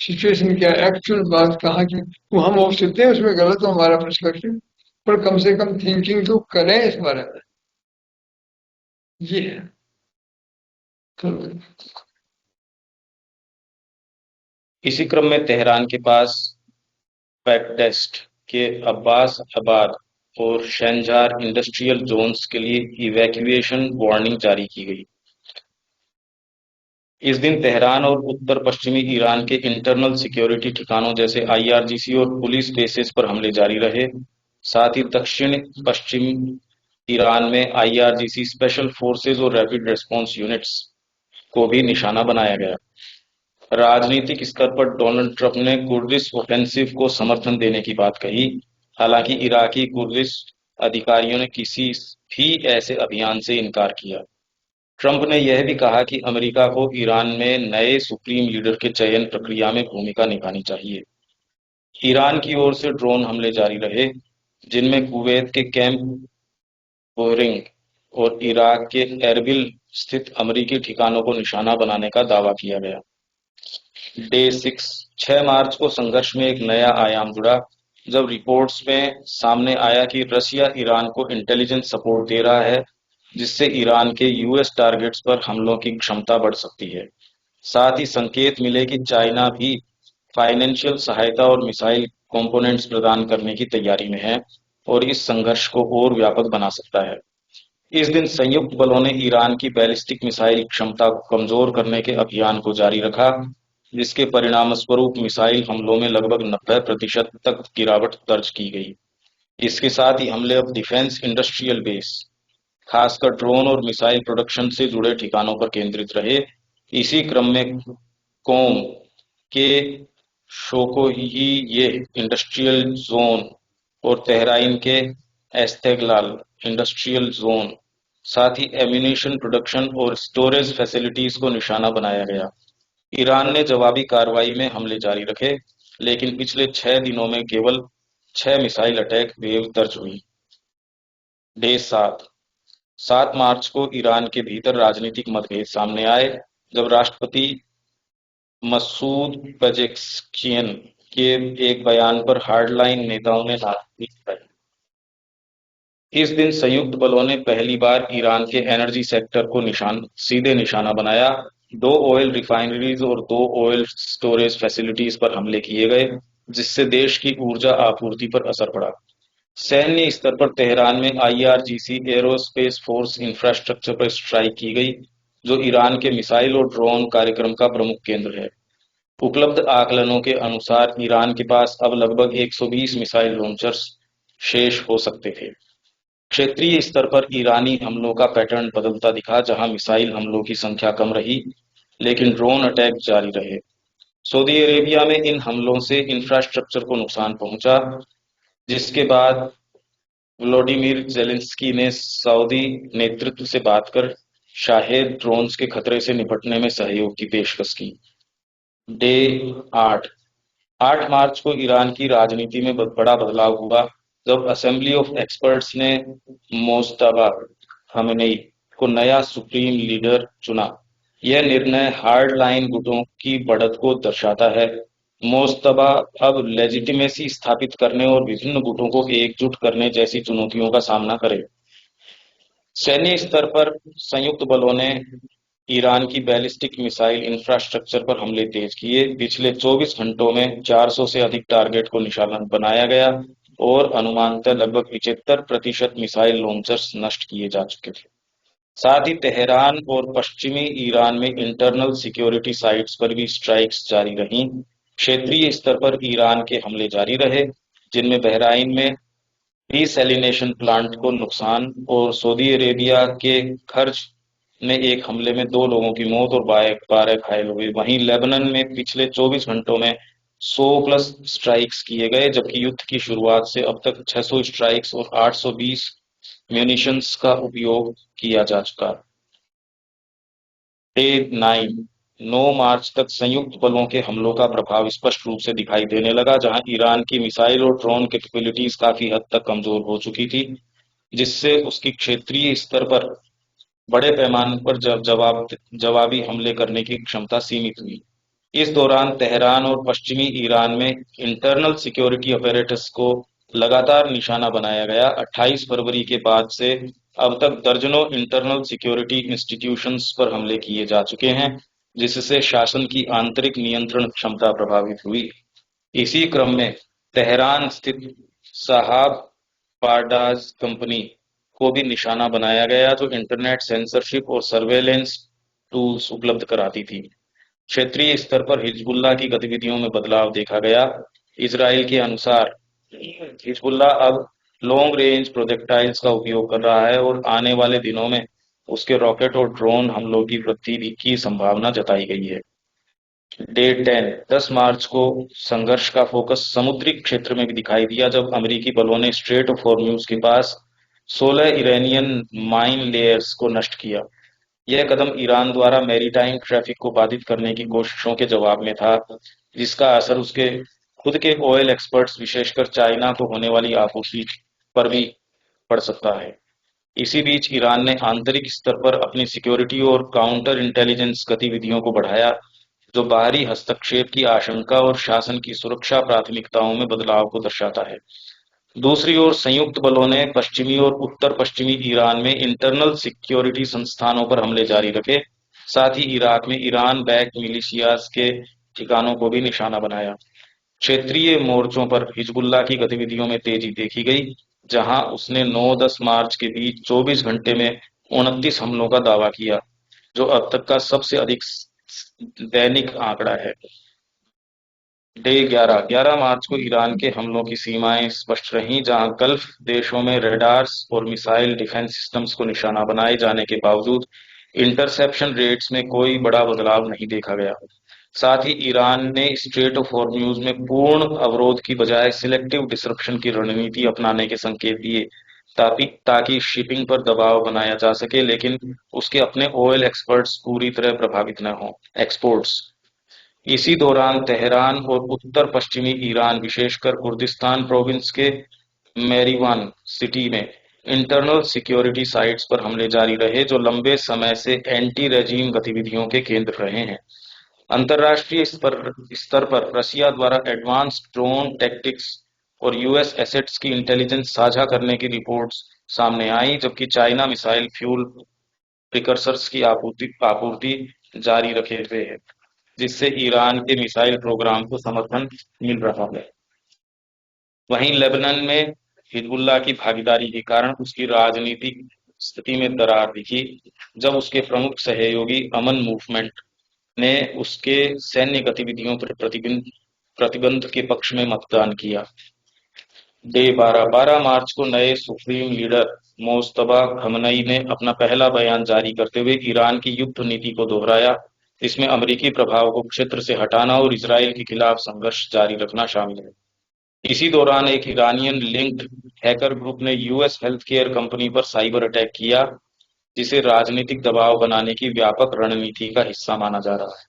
सिचुएशन क्या है, एक्चुअल बात कहाँ की, वो हम हो सकते हैं उसमें गलत हो हमारा पर्सपेक्टिव, पर कम से कम थिंकिंग तो करें इस बारे में, ये है। इसी क्रम में तेहरान के पास बैकडेस्ट के अब्बास आबाद और शहंजार इंडस्ट्रियल जोन्स के लिए इवैक्यूएशन वार्निंग जारी की गई। इस दिन तेहरान और उत्तर पश्चिमी ईरान के इंटरनल सिक्योरिटी ठिकानों जैसे आईआरजीसी और पुलिस बेसेस पर हमले जारी रहे। साथ ही दक्षिण पश्चिम ईरान में आईआरजीसी, स्पेशल फोर्सेज और रैपिड रेस्पॉन्स यूनिट्स को भी निशाना बनाया गया। राजनीतिक स्तर पर डोनाल्ड ट्रंप ने कुर्दिश ऑफेंसिव को समर्थन देने की बात कही, हालांकि इराकी कुर्दिश अधिकारियों ने किसी भी ऐसे अभियान से इनकार किया। ट्रंप ने यह भी कहा कि अमेरिका को ईरान में नए सुप्रीम लीडर के चयन प्रक्रिया में भूमिका निभानी चाहिए। ईरान की ओर से ड्रोन हमले जारी रहे, जिनमें कुवैत के कैंप बोरिंग और इराक के एरबिल स्थित अमेरिकी ठिकानों को निशाना बनाने का दावा किया गया। डे 6 मार्च को संघर्ष में एक नया आयाम जुड़ा, जब रिपोर्ट्स में सामने आया कि रशिया ईरान को इंटेलिजेंस सपोर्ट दे रहा है, जिससे ईरान के यूएस टारगेट्स पर हमलों की क्षमता बढ़ सकती है। साथ ही संकेत मिले कि चाइना भी फाइनेंशियल सहायता और मिसाइल कंपोनेंट्स प्रदान करने की तैयारी में है और इस संघर्ष को और व्यापक बना सकता है। इस दिन संयुक्त बलों ने ईरान की बैलिस्टिक मिसाइल क्षमता को कमजोर करने के अभियान को जारी रखा, जिसके परिणामस्वरूप मिसाइल हमलों में लगभग 90% तक गिरावट दर्ज की गई। इसके साथ ही हमले अब डिफेंस इंडस्ट्रियल बेस, खासकर ड्रोन और मिसाइल प्रोडक्शन से जुड़े ठिकानों पर केंद्रित रहे। इसी क्रम में कोम के शोकोही इंडस्ट्रियल जोन और तेहरान के एस्तेगलाल इंडस्ट्रियल जोन, साथ ही एम्यूनिशन प्रोडक्शन और स्टोरेज फैसिलिटीज को निशाना बनाया गया। ईरान ने जवाबी कार्रवाई में हमले जारी रखे, लेकिन पिछले 6 दिनों में केवल 6 मिसाइल अटैक वेव दर्ज हुई। डे 7 मार्च को ईरान के भीतर राजनीतिक मतभेद सामने आए जब राष्ट्रपति मसूद पेजेश्कियन के एक बयान पर हार्डलाइन नेताओं ने नाराजगी जताई। इस दिन संयुक्त बलों ने पहली बार ईरान के एनर्जी सेक्टर को सीधे निशाना बनाया। 2 ऑयल रिफाइनरीज और 2 ऑयल स्टोरेज फैसिलिटीज पर हमले किए गए, जिससे देश की ऊर्जा आपूर्ति पर असर पड़ा। सैन्य स्तर पर तेहरान में आईआरजीसी एरोस्पेस फोर्स इंफ्रास्ट्रक्चर पर स्ट्राइक की गई, जो ईरान के मिसाइल और ड्रोन कार्यक्रम का प्रमुख केंद्र है। उपलब्ध आकलनों के अनुसार ईरान के पास अब लगभग 120 मिसाइल लॉन्चर्स शेष हो सकते थे। क्षेत्रीय स्तर पर ईरानी हमलों का पैटर्न बदलता दिखा, जहां मिसाइल हमलों की संख्या कम रही, लेकिन ड्रोन अटैक जारी रहे। सऊदी अरेबिया में इन हमलों से इंफ्रास्ट्रक्चर को नुकसान पहुंचा, जिसके बाद व्लादिमीर जेलेंस्की ने सऊदी नेतृत्व से बात कर शाहेद ड्रोन्स के खतरे से निपटने में सहयोग की पेशकश की। डे 8 मार्च को ईरान की राजनीति में बड़ा बदलाव हुआ जब असेंबली ऑफ एक्सपर्ट्स ने मोज्तबा खमेनेई को नया सुप्रीम लीडर चुना। यह निर्णय हार्डलाइन गुटों की बढ़त को दर्शाता है। मोज्तबा अब लेजिटिमेसी स्थापित करने और विभिन्न गुटों को एकजुट करने जैसी चुनौतियों का सामना करे। सैन्य स्तर पर संयुक्त बलों ने ईरान की बैलिस्टिक मिसाइल इंफ्रास्ट्रक्चर पर हमले तेज किए। पिछले 24 घंटों में 400 से अधिक टारगेट को निशाना बनाया गया और अनुमानतः लगभग 75% मिसाइल लॉन्चर्स नष्ट किए जा चुके थे। साथ ही तेहरान और पश्चिमी ईरान में इंटरनल सिक्योरिटी साइट्स पर भी स्ट्राइक्स जारी रहीं। क्षेत्रीय स्तर पर ईरान के हमले जारी रहे, जिनमें बहराइन में डिसैलिनेशन प्लांट को नुकसान और सऊदी अरेबिया के खर्ज में एक हमले में 2 लोगों की मौत और 12 घायल हुए। वहीं लेबनान में पिछले 24 घंटों में 100 प्लस स्ट्राइक्स किए गए, जबकि युद्ध की शुरुआत से अब तक 600 स्ट्राइक्स और 820 म्यूनिशंस का उपयोग किया जा चुका। डे 9 मार्च तक संयुक्त बलों के हमलों का प्रभाव स्पष्ट रूप से दिखाई देने लगा, जहां ईरान की मिसाइल और ड्रोन कैपेबिलिटीज काफी हद तक कमजोर हो चुकी थी, जिससे उसकी क्षेत्रीय स्तर पर बड़े पैमाने पर जवाबी हमले करने की क्षमता सीमित हुई। इस दौरान तेहरान और पश्चिमी ईरान में इंटरनल सिक्योरिटी अपैरेटस को लगातार निशाना बनाया गया। 28 फरवरी के बाद से अब तक दर्जनों इंटरनल सिक्योरिटी इंस्टीट्यूशंस पर हमले किए जा चुके हैं, जिससे शासन की आंतरिक नियंत्रण क्षमता प्रभावित हुई। इसी क्रम में तेहरान स्थित साहाब पारडाज कंपनी को भी निशाना बनाया गया, जो इंटरनेट सेंसरशिप और सर्वेलेंस टूल्स उपलब्ध कराती थी। क्षेत्रीय स्तर पर हिजबुल्लाह की गतिविधियों में बदलाव देखा गया। इजराइल के अनुसार हिजबुल्लाह अब लॉन्ग रेंज प्रोजेक्टाइल्स का उपयोग कर रहा है और आने वाले दिनों में उसके रॉकेट और ड्रोन हमलों की वृद्धि की संभावना जताई गई है। डे 10 मार्च को संघर्ष का फोकस समुद्री क्षेत्र में भी दिखाई दिया, जब अमेरिकी बलों ने स्ट्रेट ऑफ हॉर्मूज के पास 16 इरानियन माइन लेयर्स को नष्ट किया। यह कदम ईरान द्वारा मैरीटाइम ट्रैफिक को बाधित करने की कोशिशों के जवाब में था, जिसका असर उसके खुद के ऑयल एक्सपर्ट्स, विशेषकर चाइना को होने वाली आपूर्ति पर भी पड़ सकता है। इसी बीच ईरान ने आंतरिक स्तर पर अपनी सिक्योरिटी और काउंटर इंटेलिजेंस गतिविधियों को बढ़ाया, जो बाहरी हस्तक्षेप की आशंका और शासन की सुरक्षा प्राथमिकताओं में बदलाव को दर्शाता है। दूसरी ओर संयुक्त बलों ने पश्चिमी और उत्तर पश्चिमी ईरान में इंटरनल सिक्योरिटी संस्थानों पर हमले जारी रखे। साथ ही इराक में ईरान बैक्ड मिलिशियाज के ठिकानों को भी निशाना बनाया। क्षेत्रीय मोर्चों पर हिजबुल्लाह की गतिविधियों में तेजी देखी गई, जहां उसने 9-10 मार्च के बीच 24 घंटे में 29 हमलों का दावा किया, जो अब तक का सबसे अधिक दैनिक आंकड़ा है। डे 11 मार्च को ईरान के हमलों की सीमाएं स्पष्ट रहीं, जहां गल्फ देशों में रडार्स और मिसाइल डिफेंस सिस्टम्स को निशाना बनाए जाने के बावजूद इंटरसेप्शन रेट्स में कोई बड़ा बदलाव नहीं देखा गया। साथ ही ईरान ने स्ट्रेट ऑफ हॉर्मूज में पूर्ण अवरोध की बजाय सिलेक्टिव डिसरप्शन की रणनीति अपनाने के संकेत दिए, ताकि शिपिंग पर दबाव बनाया जा सके, लेकिन उसके अपने ऑयल एक्सपोर्ट्स पूरी तरह प्रभावित न हों। इसी दौरान तेहरान और उत्तर पश्चिमी ईरान, विशेषकर कुर्दिस्तान प्रोविंस के मेरीवान सिटी में इंटरनल सिक्योरिटी साइट्स पर हमले जारी रहे, जो लंबे समय से एंटी रेजीम गतिविधियों के केंद्र रहे हैं। अंतर्राष्ट्रीय स्तर पर रसिया द्वारा एडवांस ड्रोन टैक्टिक्स और यूएस एसेट्स की इंटेलिजेंस साझा करने की रिपोर्ट्स सामने आई, जबकि चाइना मिसाइल फ्यूल प्रिकर्सर्स की आपूर्ति जारी रखे हुए है, जिससे ईरान के मिसाइल प्रोग्राम को समर्थन मिल रहा है। वहीं लेबनान में हिजबुल्लाह की भागीदारी के कारण उसकी राजनीतिक स्थिति में दरार दिखी, जब उसके प्रमुख सहयोगी अमन मूवमेंट ने उसके सैन्य गतिविधियों पर प्रतिबंध के पक्ष में मतदान किया। डे 12 मार्च को नए सुप्रीम लीडर मोज्तबा खमनई ने अपना पहला बयान जारी करते हुए ईरान की युद्ध नीति को दोहराया। इसमें अमेरिकी प्रभाव को क्षेत्र से हटाना और इसराइल के खिलाफ संघर्ष जारी रखना शामिल है। इसी दौरान एक ईरानियन लिंक्ड हैकर ग्रुप ने यूएस हेल्थ केयर कंपनी पर साइबर अटैक किया, जिसे राजनीतिक दबाव बनाने की व्यापक रणनीति का हिस्सा माना जा रहा है।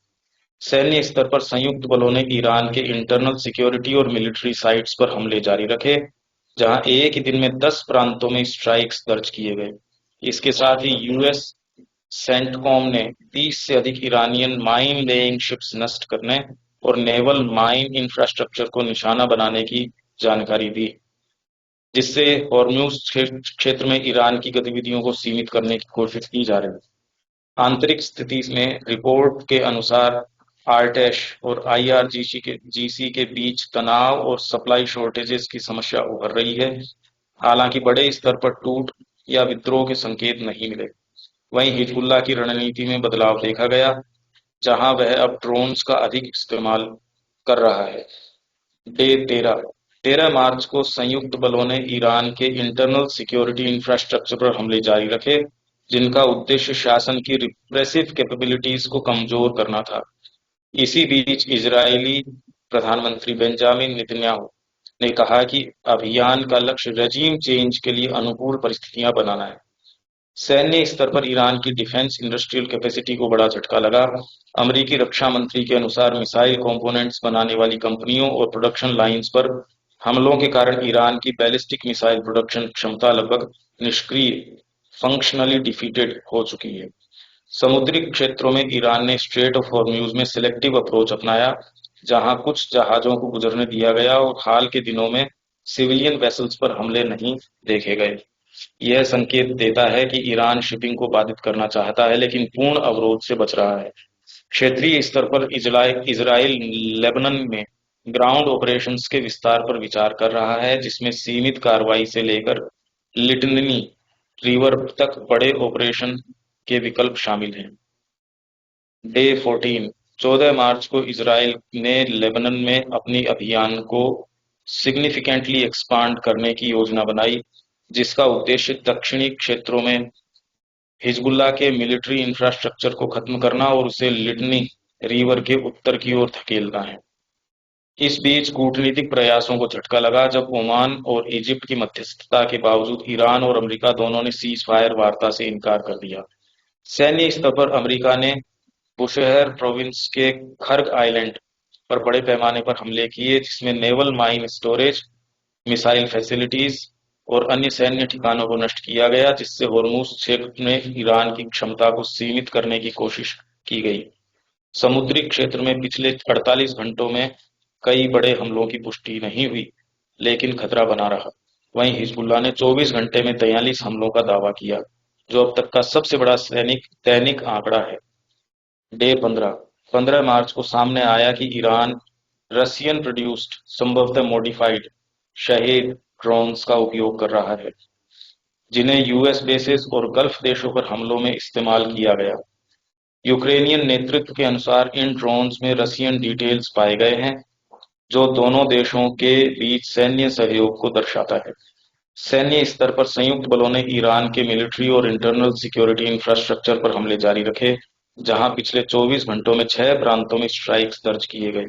सैन्य स्तर पर संयुक्त बलों ने ईरान के इंटरनल सिक्योरिटी और मिलिट्री साइट्स पर हमले जारी रखे, जहां एक ही दिन में 10 प्रांतों में स्ट्राइक्स दर्ज किए गए। इसके साथ ही यूएस सेंटकॉम ने 30 से अधिक ईरानियन माइन लेइंग शिप्स नष्ट करने और नेवल माइन इंफ्रास्ट्रक्चर को निशाना बनाने की जानकारी दी, जिससे हॉर्मुज क्षेत्र में ईरान की गतिविधियों को सीमित करने की कोशिश की जा रही है। आंतरिक स्थिति में रिपोर्ट के अनुसार आर्टेश और आईआरजीसी के बीच तनाव और सप्लाई शॉर्टेजेस की समस्या उभर रही है। हालांकि बड़े स्तर पर टूट या विद्रोह के संकेत नहीं मिले। वहीं हिजबुल्लाह की रणनीति में बदलाव देखा गया, जहां वह अब ड्रोन्स का अधिक इस्तेमाल कर रहा है। डे 13 मार्च को संयुक्त बलों ने ईरान के इंटरनल सिक्योरिटी इंफ्रास्ट्रक्चर पर हमले जारी रखे, जिनका उद्देश्य शासन की रिप्रेसिव कैपेबिलिटीज को कमजोर करना था। इसी बीच इजरायली प्रधानमंत्री बेंजामिन नेतन्याहू ने कहा कि अभियान का लक्ष्य रेजीम चेंज के लिए अनुकूल परिस्थितियां बनाना है। सैन्य स्तर पर ईरान की डिफेंस इंडस्ट्रियल कैपेसिटी को बड़ा झटका लगा। अमेरिकी रक्षा मंत्री के अनुसार मिसाइल कंपोनेंट्स बनाने वाली कंपनियों और प्रोडक्शन लाइंस पर हमलों के कारण ईरान की बैलिस्टिक मिसाइल प्रोडक्शन क्षमता लगभग निष्क्रिय, फंक्शनली डिफीटेड हो चुकी है। समुद्री क्षेत्रों में ईरान ने स्ट्रेट ऑफ हॉर्म्यूज में सिलेक्टिव अप्रोच अपनाया, जहां कुछ जहाजों को गुजरने दिया गया और हाल के दिनों में सिविलियन वेसल्स पर हमले नहीं देखे गए। यह संकेत देता है कि ईरान शिपिंग को बाधित करना चाहता है, लेकिन पूर्ण अवरोध से बच रहा है। क्षेत्रीय स्तर पर इजराइल लेबनान में ग्राउंड ऑपरेशंस के विस्तार पर विचार कर रहा है, जिसमें सीमित कार्रवाई से लेकर लिटनी रिवर तक बड़े ऑपरेशन के विकल्प शामिल हैं। डे 14 मार्च को इजराइल ने लेबनान में अपनी अभियान को सिग्निफिकेंटली एक्सपांड करने की योजना बनाई, जिसका उद्देश्य दक्षिणी क्षेत्रों में हिजबुल्लाह के मिलिट्री इंफ्रास्ट्रक्चर को खत्म करना और उसे लिटनी रिवर के उत्तर की ओर धकेलना है। इस बीच कूटनीतिक प्रयासों को झटका लगा, जब ओमान और इजिप्ट की मध्यस्थता के बावजूद ईरान और अमेरिका दोनों ने सीज फायर वार्ता से इनकार कर दिया। सैन्य स्तर पर अमेरिका ने बुशहर प्रोविंस के खर्ग आइलैंड पर बड़े पैमाने पर हमले किए, जिसमें naval mine storage, missile facilities और अन्य सैन्य ठिकानों को नष्ट किया गया, जिससे हॉर्मुज क्षेत्र में ईरान की क्षमता को सीमित करने की कोशिश की गई। समुद्री क्षेत्र में पिछले 48 घंटों में कई बड़े हमलों की पुष्टि नहीं हुई, लेकिन खतरा बना रहा। वहीं हिजबुल्लाह ने 24 घंटे में 43 हमलों का दावा किया, जो अब तक का सबसे बड़ा दैनिक आंकड़ा है। डे 15 मार्च को सामने आया कि ईरान रशियन प्रोड्यूस्ड, संभवतः मॉडिफाइड शहीद ड्रोन्स का उपयोग कर रहा है, जिन्हें यूएस बेसेस और गल्फ देशों पर हमलों में इस्तेमाल किया गया। यूक्रेनियन नेतृत्व के अनुसार इन ड्रोन्स में रशियन डिटेल्स पाए गए हैं, जो दोनों देशों के बीच सैन्य सहयोग को दर्शाता है। सैन्य स्तर पर संयुक्त बलों ने ईरान के मिलिट्री और इंटरनल सिक्योरिटी इंफ्रास्ट्रक्चर पर हमले जारी रखे, जहां पिछले 24 घंटों में 6 प्रांतों में स्ट्राइक्स दर्ज किए गए।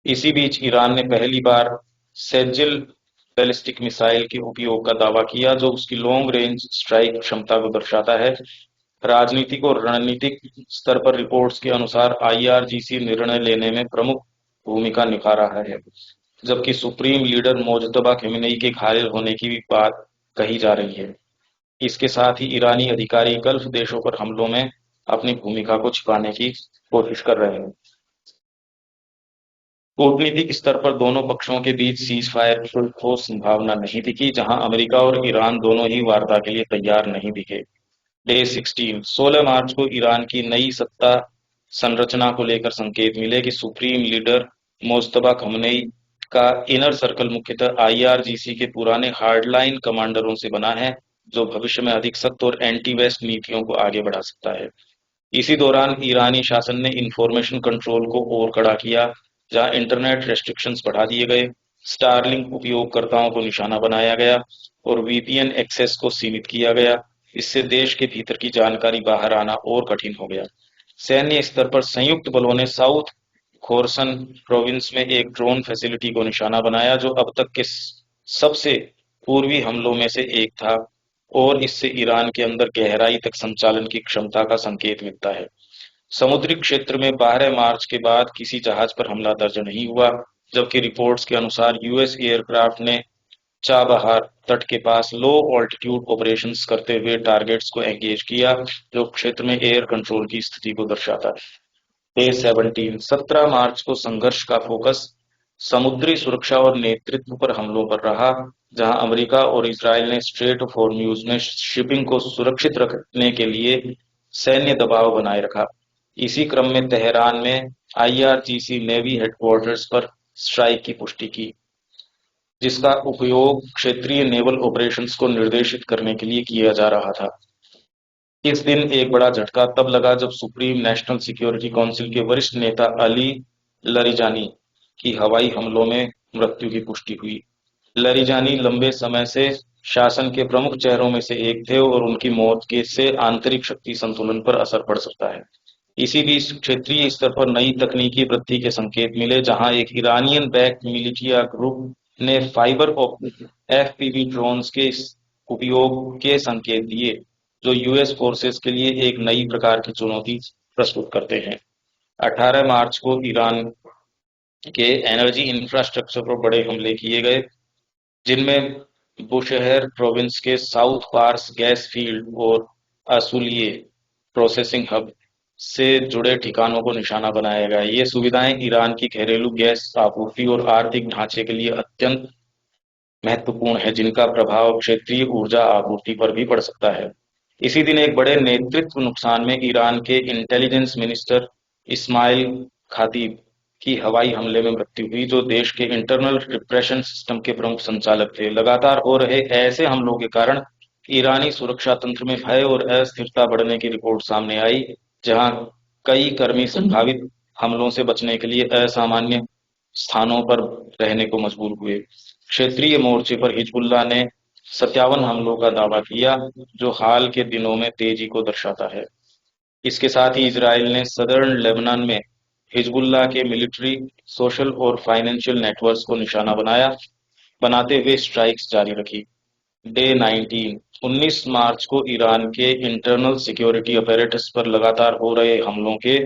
इसी बीच ईरान ने पहली बार सेजिल बैलिस्टिक मिसाइल के उपयोग का दावा किया, जो उसकी लॉन्ग रेंज स्ट्राइक क्षमता को दर्शाता है। राजनीतिक और रणनीतिक स्तर पर रिपोर्ट्स के अनुसार आईआरजीसी निर्णय लेने में प्रमुख भूमिका निभा रहा है, जबकि सुप्रीम लीडर मोज्तबा खमेनी के घायल होने की भी बात कही जा रही है। इसके साथ ही ईरानी अधिकारी गल्फ देशों पर हमलों में अपनी भूमिका को छिपाने की कोशिश कर रहे हैं। कूटनीतिक स्तर पर दोनों पक्षों के बीच सीज फायर की कोई ठोस संभावना नहीं दिखी, जहां अमेरिका और ईरान दोनों ही वार्ता के लिए तैयार नहीं दिखे। डे 16 मार्च को ईरान की नई सत्ता संरचना को लेकर संकेत मिले कि सुप्रीम लीडर मोज्तबा खमेनी का इनर सर्कल मुख्यतः आईआरजीसी के पुराने हार्डलाइन कमांडरों से बना है, जो भविष्य में अधिक सख्त और एंटी वेस्ट नीतियों को आगे बढ़ा सकता है। इसी दौरान ईरानी शासन ने इंफॉर्मेशन कंट्रोल को और कड़ा किया, जहां इंटरनेट रेस्ट्रिक्शंस बढ़ा दिए गए, स्टारलिंक उपयोगकर्ताओं को निशाना बनाया गया और वीपीएन एक्सेस को सीमित किया गया। इससे देश के भीतर की जानकारी बाहर आना और कठिन हो गया। सैन्य स्तर पर संयुक्त बलों ने साउथ खोरसन प्रोविंस में एक ड्रोन फैसिलिटी को निशाना बनाया, जो अब तक के सबसे पूर्वी हमलों में से एक था, और इससे ईरान के अंदर गहराई तक संचालन की क्षमता का संकेत मिलता है। समुद्री क्षेत्र में 12 मार्च के बाद किसी जहाज पर हमला दर्ज नहीं हुआ, जबकि रिपोर्ट्स के अनुसार यूएस एयरक्राफ्ट ने चाबहार तट के पास लो ऑल्टीट्यूड ऑपरेशंस करते हुए टारगेट्स को एंगेज किया, जो क्षेत्र में एयर कंट्रोल की स्थिति को दर्शाता है। डे 17 मार्च को संघर्ष का फोकस समुद्री सुरक्षा और नेतृत्व पर हमलों पर रहा, जहां अमेरिका और इजरायल ने स्ट्रेट ऑफ हॉर्म्यूज में शिपिंग को सुरक्षित रखने के लिए सैन्य दबाव बनाए रखा। इसी क्रम में तेहरान में आईआरजीसी नेवी हेडक्वार्टर्स पर स्ट्राइक की पुष्टि की, जिसका उपयोग क्षेत्रीय नेवल ऑपरेशंस को निर्देशित करने के लिए किया जा रहा था। इस दिन एक बड़ा झटका तब लगा जब सुप्रीम नेशनल सिक्योरिटी काउंसिल के वरिष्ठ नेता अली लरिजानी की हवाई हमलों में मृत्यु की पुष्टि हुई। लरिजानी लंबे समय से शासन के प्रमुख चेहरों में से एक थे और उनकी मौत के से आंतरिक शक्ति संतुलन पर असर पड़ सकता है। इसी बीच क्षेत्रीय स्तर पर नई तकनीकी वृद्धि के संकेत मिले, जहां एक इरानियन बैक्ड मिलिशिया ग्रुप ने फाइबर ऑप्टिक एफपीवी ड्रोन्स के उपयोग के संकेत दिए, जो यूएस फोर्सेस के लिए एक नई प्रकार की चुनौती प्रस्तुत करते हैं। 18 मार्च को ईरान के एनर्जी इंफ्रास्ट्रक्चर पर बड़े हमले किए गए, जिनमें बुशहर प्रोविंस के साउथ पार्स गैस फील्ड और असूलिये प्रोसेसिंग हब से जुड़े ठिकानों को निशाना बनाया गया। ये सुविधाएं ईरान की घरेलू गैस आपूर्ति और आर्थिक ढांचे के लिए अत्यंत महत्वपूर्ण है, जिनका प्रभाव क्षेत्रीय ऊर्जा आपूर्ति पर भी पड़ सकता है। इसी दिन एक बड़े नेतृत्व नुकसान में ईरान के इंटेलिजेंस मिनिस्टर इस्माइल खातीब की हवाई हमले में मृत्यु हुई, जो देश के इंटरनल रिप्रेशन सिस्टम के प्रमुख संचालक थे। लगातार हो रहे ऐसे हमलों के कारण ईरानी सुरक्षा तंत्र में भय और अस्थिरता बढ़ने की रिपोर्ट सामने आई, जहां कई कर्मी संभावित हमलों से बचने के लिए असामान्य स्थानों पर रहने को मजबूर हुए। क्षेत्रीय मोर्चे पर हिजबुल्लाह ने 57 हमलों का दावा किया, जो हाल के दिनों में तेजी को दर्शाता है। इसके साथ ही इजराइल ने सदर्न लेबनान में हिजबुल्लाह के मिलिट्री, सोशल और फाइनेंशियल नेटवर्क्स को निशाना बनाते हुए स्ट्राइक्स जारी रखी। डे 19 मार्च को ईरान के इंटरनल सिक्योरिटी अपैरेटस पर लगातार हो रहे हमलों के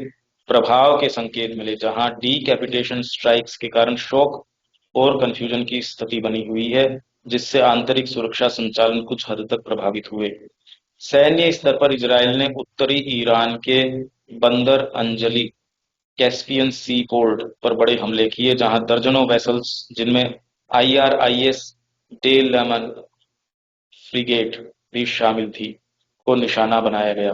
प्रभाव के संकेत मिले, जहां डीकैपिटेशन स्ट्राइक्स के कारण शौक और कंफ्यूजन की स्थिति बनी हुई है, जिससे आंतरिक सुरक्षा संचालन कुछ हद तक प्रभावित हुए। सैन्य स्तर पर इजरायल ने उत्तरी ईरान के बंदर अंजली कैस्पियन सी पोर्ट पर बड़े हमले किए, जहां दर्जनों वेसल्स, जिनमें आईआरआईएस डे लेमन फ्रिगेट भी शामिल थी, को निशाना बनाया गया।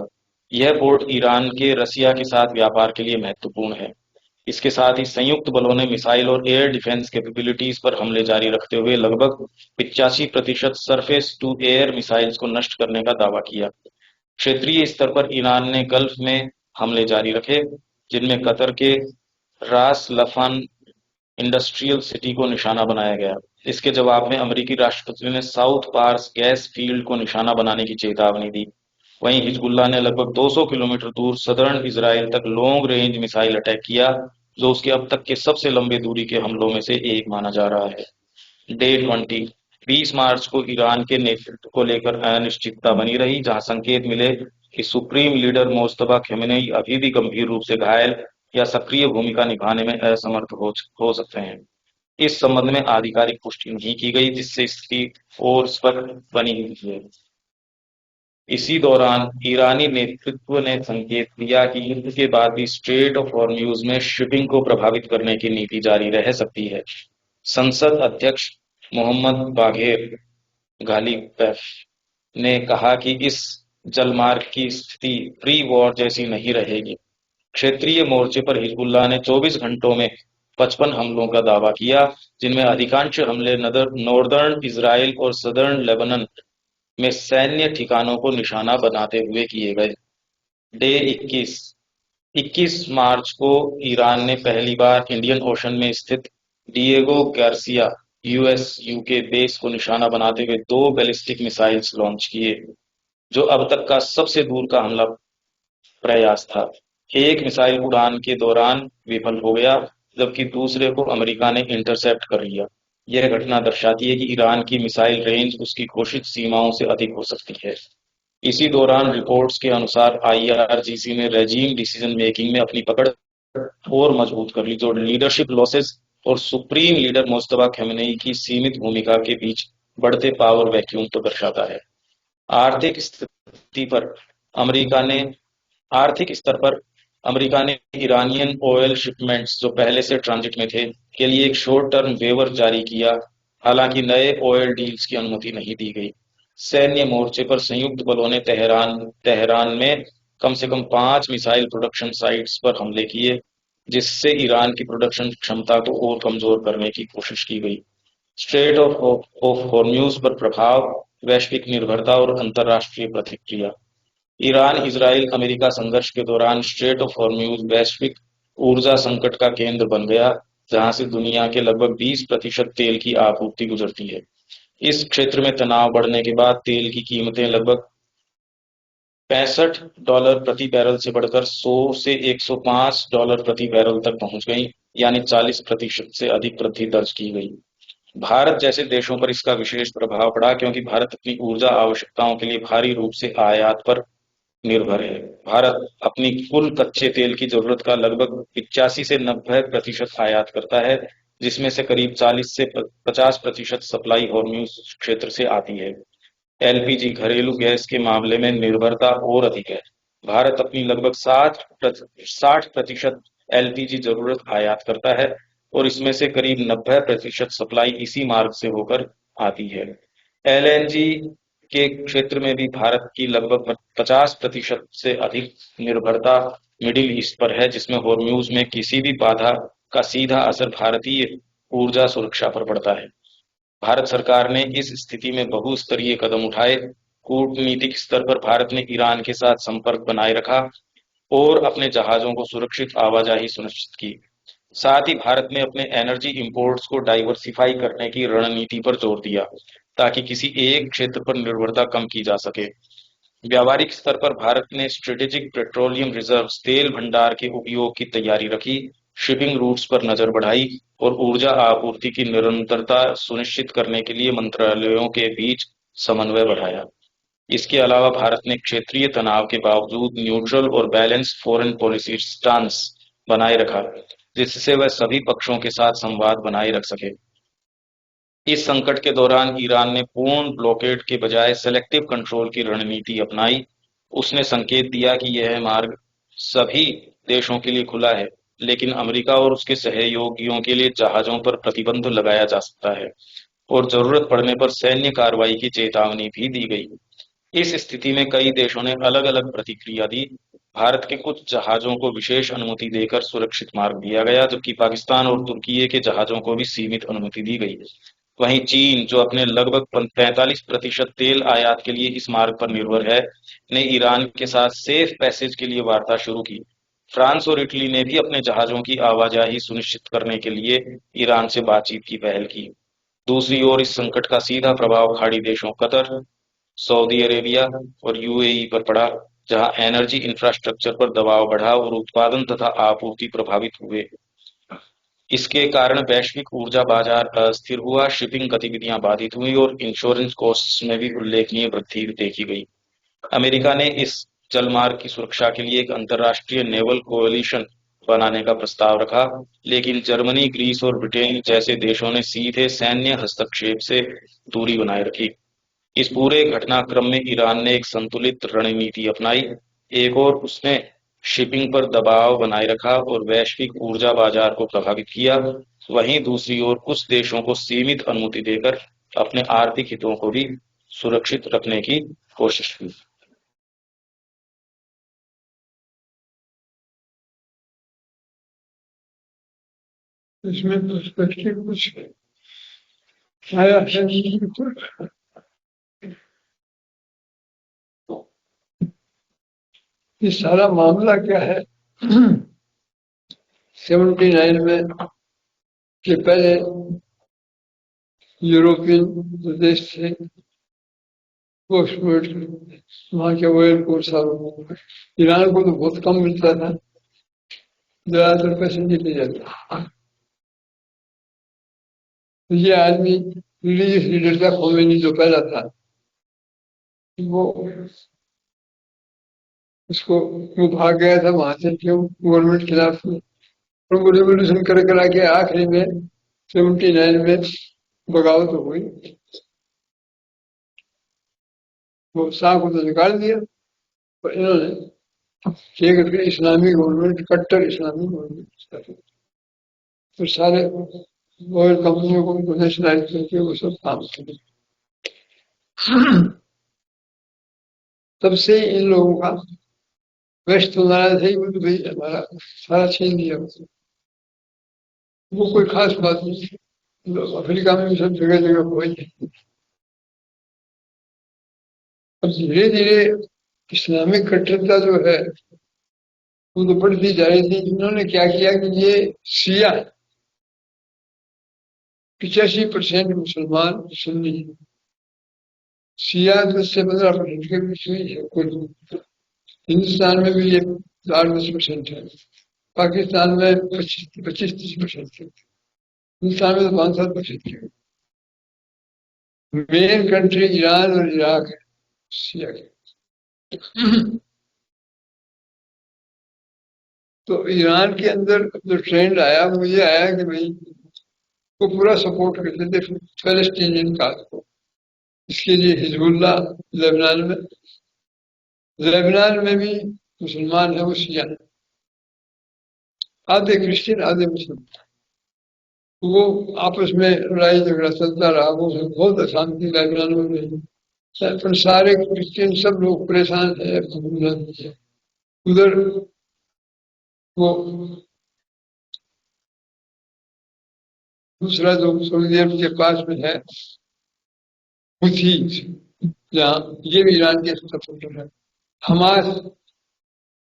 यह पोर्ट ईरान के रसिया के साथ व्यापार के लिए महत्वपूर्ण है। इसके साथ ही संयुक्त बलों ने मिसाइल और एयर डिफेंस कैपेबिलिटीज पर हमले जारी रखते हुए लगभग 85% सरफेस टू एयर मिसाइल्स को नष्ट करने का दावा किया। क्षेत्रीय स्तर पर ईरान ने गल्फ में हमले जारी रखे, जिनमें कतर के रास लफान इंडस्ट्रियल सिटी को निशाना बनाया गया। इसके जवाब में अमेरिकी राष्ट्रपति ने साउथ पार्स गैस फील्ड को निशाना बनाने की चेतावनी दी। वहीं हिजबुल्लाह ने लगभग 200 किलोमीटर दूर सदर्न इजराइल तक लॉन्ग रेंज मिसाइल अटैक किया, जो उसके अब तक के सबसे लंबे दूरी के हमलों में से एक माना जा रहा है। डे 20 मार्च को ईरान के नेतृत्व को लेकर अनिश्चितता बनी रही, जहां संकेत मिले कि सुप्रीम लीडर मोज्तबा खेमेनेई अभी भी गंभीर रूप से घायल या सक्रिय भूमिका निभाने में असमर्थ हो सकते हैं। इस संबंध में आधिकारिक पुष्टि नहीं की गई, जिससे स्थिति और स्पष्ट बनी हुई है। इसी दौरान ईरानी नेतृत्व ने संकेत दिया कि युद्ध के बाद भी स्ट्रेट ऑफ हॉर्म्यूज में शिपिंग को प्रभावित करने की नीति जारी रह सकती है। संसद अध्यक्ष मोहम्मद बाघेर गालिबैफ ने कहा कि इस जलमार्ग की स्थिति प्री वॉर जैसी नहीं रहेगी। क्षेत्रीय मोर्चे पर हिजबुल्लाह ने 24 घंटों में 55 हमलों का दावा किया, जिनमें अधिकांश हमले नॉर्दर्न इजराइल और सदर्न लेबनान में सैन्य ठिकानों को निशाना बनाते हुए किए गए। डे 21 मार्च को ईरान ने पहली बार इंडियन ओशन में स्थित डिएगो गार्सिया यूएस-यूके बेस को निशाना बनाते हुए 2 बैलिस्टिक मिसाइल्स लॉन्च किए, जो अब तक का सबसे दूर का हमला प्रयास था। एक मिसाइल उड़ान के दौरान विफल हो गया, जबकि दूसरे को अमेरिका ने इंटरसेप्ट कर लिया। यह घटना दर्शाती है कि ईरान की मिसाइल रेंज उसकी घोषित सीमाओं से अधिक हो सकती है। इसी दौरान रिपोर्ट्स के अनुसार आईआरजीसी ने रेजीम डिसीजन मेकिंग में अपनी पकड़ और मजबूत कर ली, जो लीडरशिप लॉसेस और सुप्रीम लीडर मोज्तबा खेमेनेई की सीमित भूमिका के बीच बढ़ते पावर वैक्यूम को दर्शाता है। आर्थिक स्तर पर अमेरिका ने ईरानियन ऑयल शिपमेंट्स, जो पहले से ट्रांजिट में थे, के लिए एक शॉर्ट टर्म वेवर जारी किया, हालांकि नए ऑयल डील्स की अनुमति नहीं दी गई। सैन्य मोर्चे पर संयुक्त बलों ने तेहरान में कम से कम 5 मिसाइल प्रोडक्शन साइट्स पर हमले किए, जिससे ईरान की प्रोडक्शन क्षमता को और कमजोर करने की कोशिश की गई। स्ट्रेट ऑफ हॉर्म्यूज पर प्रभाव, वैश्विक निर्भरता और अंतर्राष्ट्रीय प्रतिक्रिया। ईरान इजराइल अमेरिका संघर्ष के दौरान स्ट्रेट ऑफ हॉर्म्यूज वैश्विक ऊर्जा संकट का केंद्र बन गया, जहां से दुनिया के लगभग 20% तेल की आपूर्ति गुजरती है। इस क्षेत्र में तनाव बढ़ने के बाद तेल की कीमतें लगभग $65 प्रति बैरल से बढ़कर 100 से $105 प्रति बैरल तक पहुंच गई, यानी 40% से अधिक वृद्धि दर्ज की गई। भारत जैसे देशों पर इसका विशेष प्रभाव पड़ा, क्योंकि भारत अपनी ऊर्जा आवश्यकताओं के लिए भारी रूप से आयात पर निर्भर है। भारत अपनी कुल कच्चे तेल की जरूरत का लगभग 85 से 90% आयात करता है, जिसमें से करीब 40 से 50% सप्लाई हॉर्म्यूज क्षेत्र से आती है। एलपीजी घरेलू गैस के मामले में निर्भरता और अधिक है। भारत अपनी लगभग 60% एलपीजी जरूरत आयात करता है और इसमें से करीब 90% सप्लाई इसी मार्ग से होकर आती है। एलएनजी के क्षेत्र में भी भारत की लगभग 50% से अधिक निर्भरता मिडिल ईस्ट पर है, जिसमें हॉर्म्यूज में किसी भी बाधा का सीधा असर भारतीय ऊर्जा सुरक्षा पर पड़ता है। भारत सरकार ने इस स्थिति में बहुस्तरीय कदम उठाए। कूटनीतिक स्तर पर भारत ने ईरान के साथ संपर्क बनाए रखा और अपने जहाजों को सुरक्षित आवाजाही सुनिश्चित की। साथ ही भारत ने अपने एनर्जी इंपोर्ट्स को डाइवर्सिफाई करने की रणनीति पर जोर दिया, ताकि किसी एक क्षेत्र पर निर्भरता कम की जा सके। व्यावहारिक स्तर पर भारत ने स्ट्रेटेजिक पेट्रोलियम रिजर्व्स, तेल भंडार के उपयोग की तैयारी रखी, शिपिंग रूट्स पर नजर बढ़ाई और ऊर्जा आपूर्ति की निरंतरता सुनिश्चित करने के लिए मंत्रालयों के बीच समन्वय बढ़ाया। इसके अलावा भारत ने क्षेत्रीय तनाव के बावजूद न्यूट्रल और बैलेंस्ड फॉरेन पॉलिसी स्टांस बनाए रखा, जिससे वह सभी पक्षों के साथ संवाद बनाए रख सके। इस संकट के दौरान ईरान ने पूर्ण ब्लॉकेड के बजाय सेलेक्टिव कंट्रोल की रणनीति अपनाई। उसने संकेत दिया कि यह मार्ग सभी देशों के लिए खुला है, लेकिन अमेरिका और उसके सहयोगियों के लिए जहाजों पर प्रतिबंध लगाया जा सकता है और जरूरत पड़ने पर सैन्य कार्रवाई की चेतावनी भी दी गई। इस स्थिति में कई देशों ने अलग-अलग प्रतिक्रिया दी। भारत के कुछ जहाजों को विशेष अनुमति देकर सुरक्षित मार्ग दिया गया, जबकि पाकिस्तान और तुर्की के जहाजों को भी सीमित अनुमति दी गई। वहीं चीन, जो अपने लगभग 45% तेल आयात के लिए इस मार्ग पर निर्भर है, ने ईरान के साथ सेफ पैसेज के लिए वार्ता शुरू की। फ्रांस और इटली ने भी अपने जहाजों की आवाजाही सुनिश्चित करने के लिए ईरान से बातचीत की पहल की। दूसरी ओर इस संकट का सीधा प्रभाव खाड़ी देशों कतर, सऊदी अरेबिया और यूएई पर पड़ा, जहां एनर्जी इंफ्रास्ट्रक्चर पर दबाव बढ़ा और उत्पादन तथा आपूर्ति प्रभावित हुए। इसके कारण वैश्विक ऊर्जा बाजार अस्थिर हुआ, शिपिंग गतिविधियां बाधित हुई और इंश्योरेंस कॉस्ट्स में भी उल्लेखनीय वृद्धि देखी गई। अमेरिका ने इस जलमार्ग की सुरक्षा के लिए एक अंतर्राष्ट्रीय नेवल कोalition बनाने का प्रस्ताव रखा, लेकिन जर्मनी, ग्रीस और ब्रिटेन जैसे देशों ने सीधे सैन्य हस्तक्षेप से दूरी बनाए रखी। इस पूरे घटनाक्रम में ईरान ने एक संतुलित रणनीति अपनाई। एक ओर उसने शिपिंग पर दबाव बनाए रखा और वैश्विक ऊर्जा बाजार को प्रभावित किया, वहीं दूसरी ओर कुछ देशों को सीमित अनुमति देकर अपने आर्थिक हितों को भी सुरक्षित रखने की कोशिश की। इसमें तो स्पष्ट ही कुछ आया है नहीं कुछ। ये सारा मामला क्या है 79 में के पहले यूरोपियन जो देश थे वो एक्सप्लोइट वहाँ के ऑयल को सारा ईरान को तो बहुत कम मिलता था, ज्यादातर पैसे नहीं ले जाते। तो ये आदमी रिलीजियस लीडर था, खोमेनी जो पहला था, वो उसको वो भाग गया था वहां से, क्यों गवर्नमेंट खिलाफ में, और वो रिवोल्यूशन कर करा के आखिरी में 79 में बगावत हो गई। वो शाह को तो निकाल दिया, पर इन्होंने ये करके इस्लामी गवर्नमेंट, कट्टर इस्लामी गवर्नमेंट, तो सारे ऑयल कंपनियों को नेशनलाइज करके वो सब काम किए। तब से इन लोगों का वेस्ट तो नाराज है, वो तो भाई हमारा सारा छीन लिया। वो कोई खास बात नहीं, अफ्रीका में भी सब जगह जगह वही है। अब धीरे धीरे इस्लामिक कट्टरता जो है वो तो बढ़ती जा रही थी। इन्होंने क्या किया कि ये शिया 85% मुसलमान सुन्नी, शिया 10 से 15% के बीच में है कुल। हिंदुस्तान में भी ये 8-10% है, पाकिस्तान में 25-30% है, हिंदुस्तान में तो 5-7% है। मेन कंट्री ईरान और इराक है शिया के। तो ईरान के अंदर जो ट्रेंड आया वो ये आया कि भाई वो पूरा सपोर्ट करते थे फलस्तीनियन काज को। इसके लिए हिजबुल्लाह लेबनान में भी मुसलमान है, वो शिया है, आधे क्रिश्चियन आधे मुसलमान। वो आपस में लड़ाई झगड़ा चलता रहा, वो बहुत अशांति लेबनान में रही। पर सारे क्रिश्चियन सब लोग परेशान है उधर। वो दूसरा जो सऊदी अरब के पास में है हुथी, जहाँ ये भी ईरान के सपोर्टर है। हमास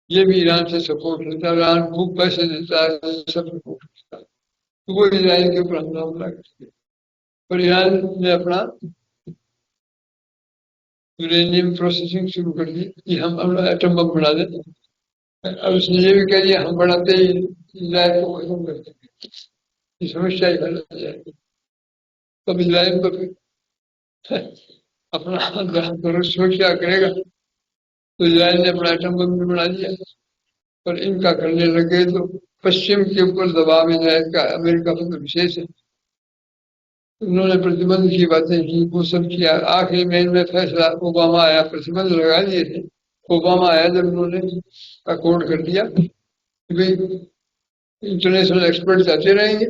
ये भी ईरान से सपोर्ट लेता है, ईरान खूब पैसे देता है, सब सपोर्ट करता है। तो वो इसराइल के ऊपर हमला करते हैं। और ईरान ने अपना यूरेनियम प्रोसेसिंग शुरू कर दी कि हम अपना एटम बम बना दें। अब उसने ये भी कह दिया हम बढ़ाते ही इजराइल को खत्म कर देंगे, ये समस्या ही हल हो जाएगी। तब इजराइल को फिर अपना रुष्ट क्या करेगा, तो इजराइल ने अपना एटम बम भी बना दिया। और इनका करने लगे तो पश्चिम के ऊपर दबाव इजराइल का, अमेरिका पर तो विशेष है, उन्होंने प्रतिबंध की बातें की, वो सब किया। आखिरी में इनमें फैसला ओबामा आया, प्रतिबंध लगा दिए थे। ओबामा आया जब उन्होंने अकॉर्ड कर दिया कि भाई इंटरनेशनल एक्सपर्ट जाते रहेंगे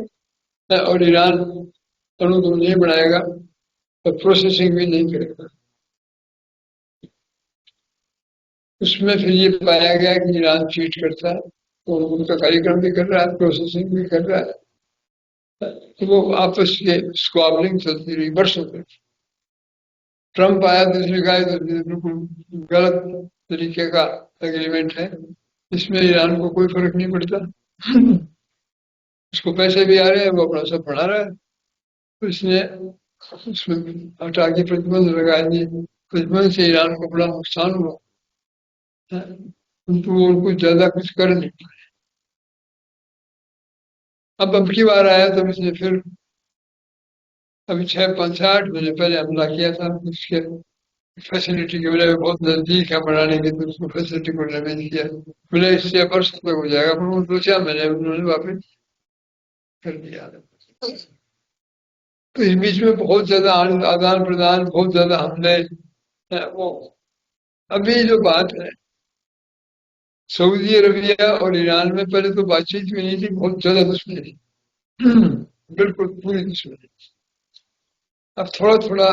और ईरान अणु बम नहीं बनाएगा और प्रोसेसिंग भी नहीं करेगा। उसमें फिर ये पाया गया कि ईरान चीट करता है और उनका कार्यक्रम भी कर रहा है, प्रोसेसिंग भी कर रहा है। तो वो आपस के स्क्वाबलिंग चलती रही वर्षों तक। ट्रंप आया तो इसने कहा तो बिल्कुल गलत तरीके का एग्रीमेंट है, इसमें ईरान को कोई फर्क नहीं पड़ता, उसको पैसे भी आ रहे हैं, वो अपना सब बढ़ा रहा है। तो इसने उसमें हटा के प्रतिबंध लगा दिए। प्रतिबंध से ईरान को बड़ा नुकसान हुआ, तो वो उनको ज्यादा कुछ कर नहीं पाए। अब की बार आया तो इसने फिर अभी 6-5-8 महीने पहले हमला किया था उसके फैसिलिटी के बोले बहुत नजदीक है बढ़ाने के, तो उसको फैसिलिटी को डैमेज किया, बोले इससे वर्ष तक हो जाएगा, पर वो 2-4 महीने उन्होंने वापस कर दिया। तो इस बीच में बहुत ज्यादा आदान प्रदान, बहुत ज्यादा हमले वो। अभी जो बात है सऊदी अरबिया और ईरान में, पहले तो बातचीत भी नहीं थी, बहुत ज्यादा दुश्मनी थी, बिल्कुल पूरी दुश्मनी। अब थोड़ा थोड़ा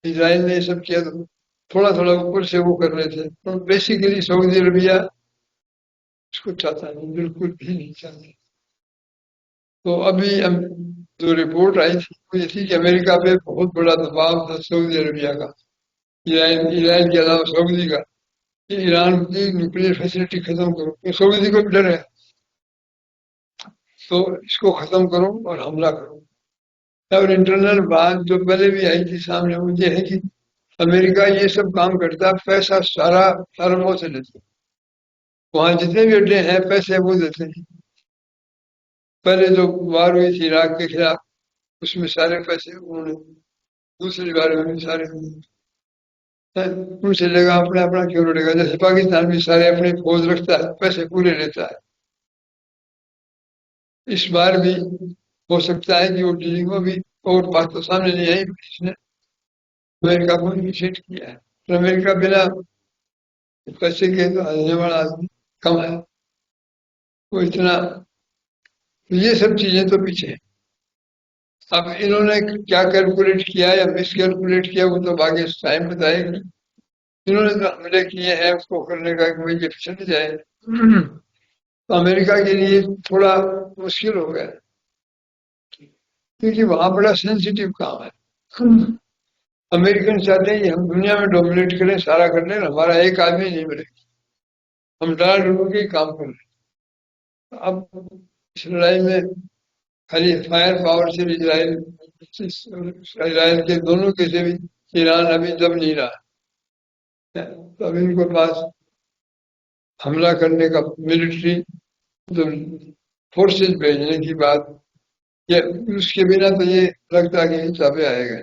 इजराइल ने ये सब किया, तो थोड़ा थोड़ा ऊपर से वो कर रहे थे, तो बेसिकली सऊदी अरबिया इसको चाहता नहीं, बिल्कुल भी नहीं चाहता। तो अभी जो रिपोर्ट आई थी वो ये थी कि अमेरिका पे बहुत बड़ा दबाव था सऊदी अरबिया का, ईरान के अलावा सऊदी का, कि ईरान की न्यूक्लियर फैसिलिटी खत्म करो, तो सऊदी को भी डर है, तो इसको खत्म करो और हमला करो। और इंटरनल बात जो पहले भी आई थी सामने, वो ये है कि अमेरिका ये सब काम करता है, पैसा सारा अरबों से लेते हैं, वहां जितने भी अड्डे हैं पैसे वो देते हैं। पहले जो वार हुई थी इराक के खिलाफ, उसमें सारे पैसे उन्होंने, दूसरी बार में भी सारे उनसे लेगा, अपना अपना क्यों लड़ेगा, जैसे पाकिस्तान भी सारे अपनी फौज रखता है, पैसे पूरे लेता है। इस बार भी हो सकता है कि वो डीलिंग में भी, और बात तो सामने नहीं आई, इसने अमेरिका को इनिशिएट किया है, तो अमेरिका बिना पैसे के तो आने वाला आदमी कम है, वो इतना, ये सब चीजें तो पीछे हैं। अब इन्होंने क्या कैलकुलेट किया या मिस कैलकुलेट किया, वो तो आगे टाइम बताएगी। इन्होंने जो हमले किए हैं उसको करने का कि भाई ये फिसल जाए, तो अमेरिका के लिए थोड़ा मुश्किल हो गया, क्योंकि वहां बड़ा सेंसिटिव काम है। अमेरिकन चाहते हैं कि हम दुनिया में डोमिनेट करें, सारा कर लें, हमारा एक आदमी नहीं मिलेगा, हम डॉलर डूब के काम कर रहे हैं। अब इस लड़ाई में खाली फायर पावर से इसराइल के दोनों के से भी ईरान अभी दब नहीं रहा है, तो अभी इनके पास हमला करने का मिलिट्री तो फोर्सेज भेजने की बात, ये उसके बिना तो ये लगता है कि चापे आएगा,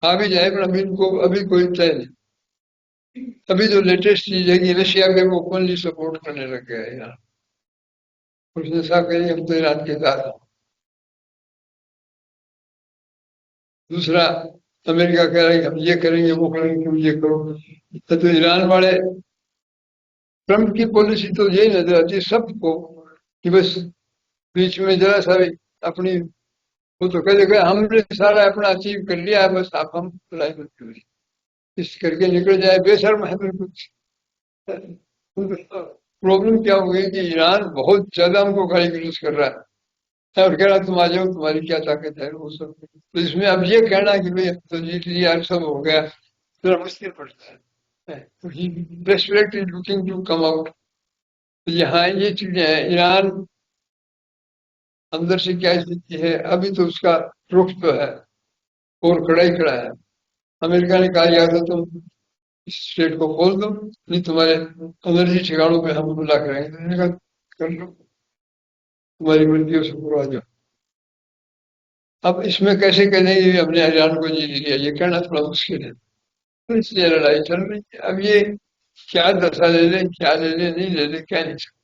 आ भी जाए, पर अभी इनको अभी कोई तय नहीं। अभी जो लेटेस्ट चीज है कि रशिया के वो ओपनली सपोर्ट करने लग गया है ईरान, उसने साफ कही हम तो ईरान के साथ हैं। दूसरा, अमेरिका कह रहा है कि हम ये करेंगे वो करेंगे, तुम ये करो, तो ईरान वाले, ट्रम्प की पॉलिसी तो यही नजर आती है सबको कि बस बीच में जरा सा भी अपनी, वो तो कह देगा हमने सारा अपना अचीव कर लिया है, बस आप हम लड़ाई मत करिए, इस करके निकल जाए, बेशर्म है बिल्कुल। प्रॉब्लम क्या हो गई कि ईरान बहुत ज्यादा हमको गाली गलौज कर रहा है, और कह रहा तुम आ जाओ, तुम्हारी क्या ताकत है, वो सब। तो इसमें अब ये कहना कि भाई तो जीत लिया, सब हो गया, थोड़ा मुश्किल पड़ता है। तो he desperate is looking to come out. तो यहाँ ये चीजें हैं, ईरान अंदर से क्या स्थिति है, अभी तो उसका रुख तो है और कड़ा ही खड़ा है। अमेरिका ने कहा या तो तुम इस स्टेट को खोल दो, नहीं तुम्हारे एनर्जी ठिकानों पे हम हमला करेंगे, तो मैंने कहा कर लो, तुम्हारी मर्जियों से पूरा जाओ। अब इसमें कैसे कहेंगे हमने ईरान को जीत लिया, ये कहना थोड़ा मुश्किल है, तो इसलिए लड़ाई चल रही है। अब ये क्या दशा ले ले, क्या ले ले, नहीं ले ले, क्या नहीं सकते।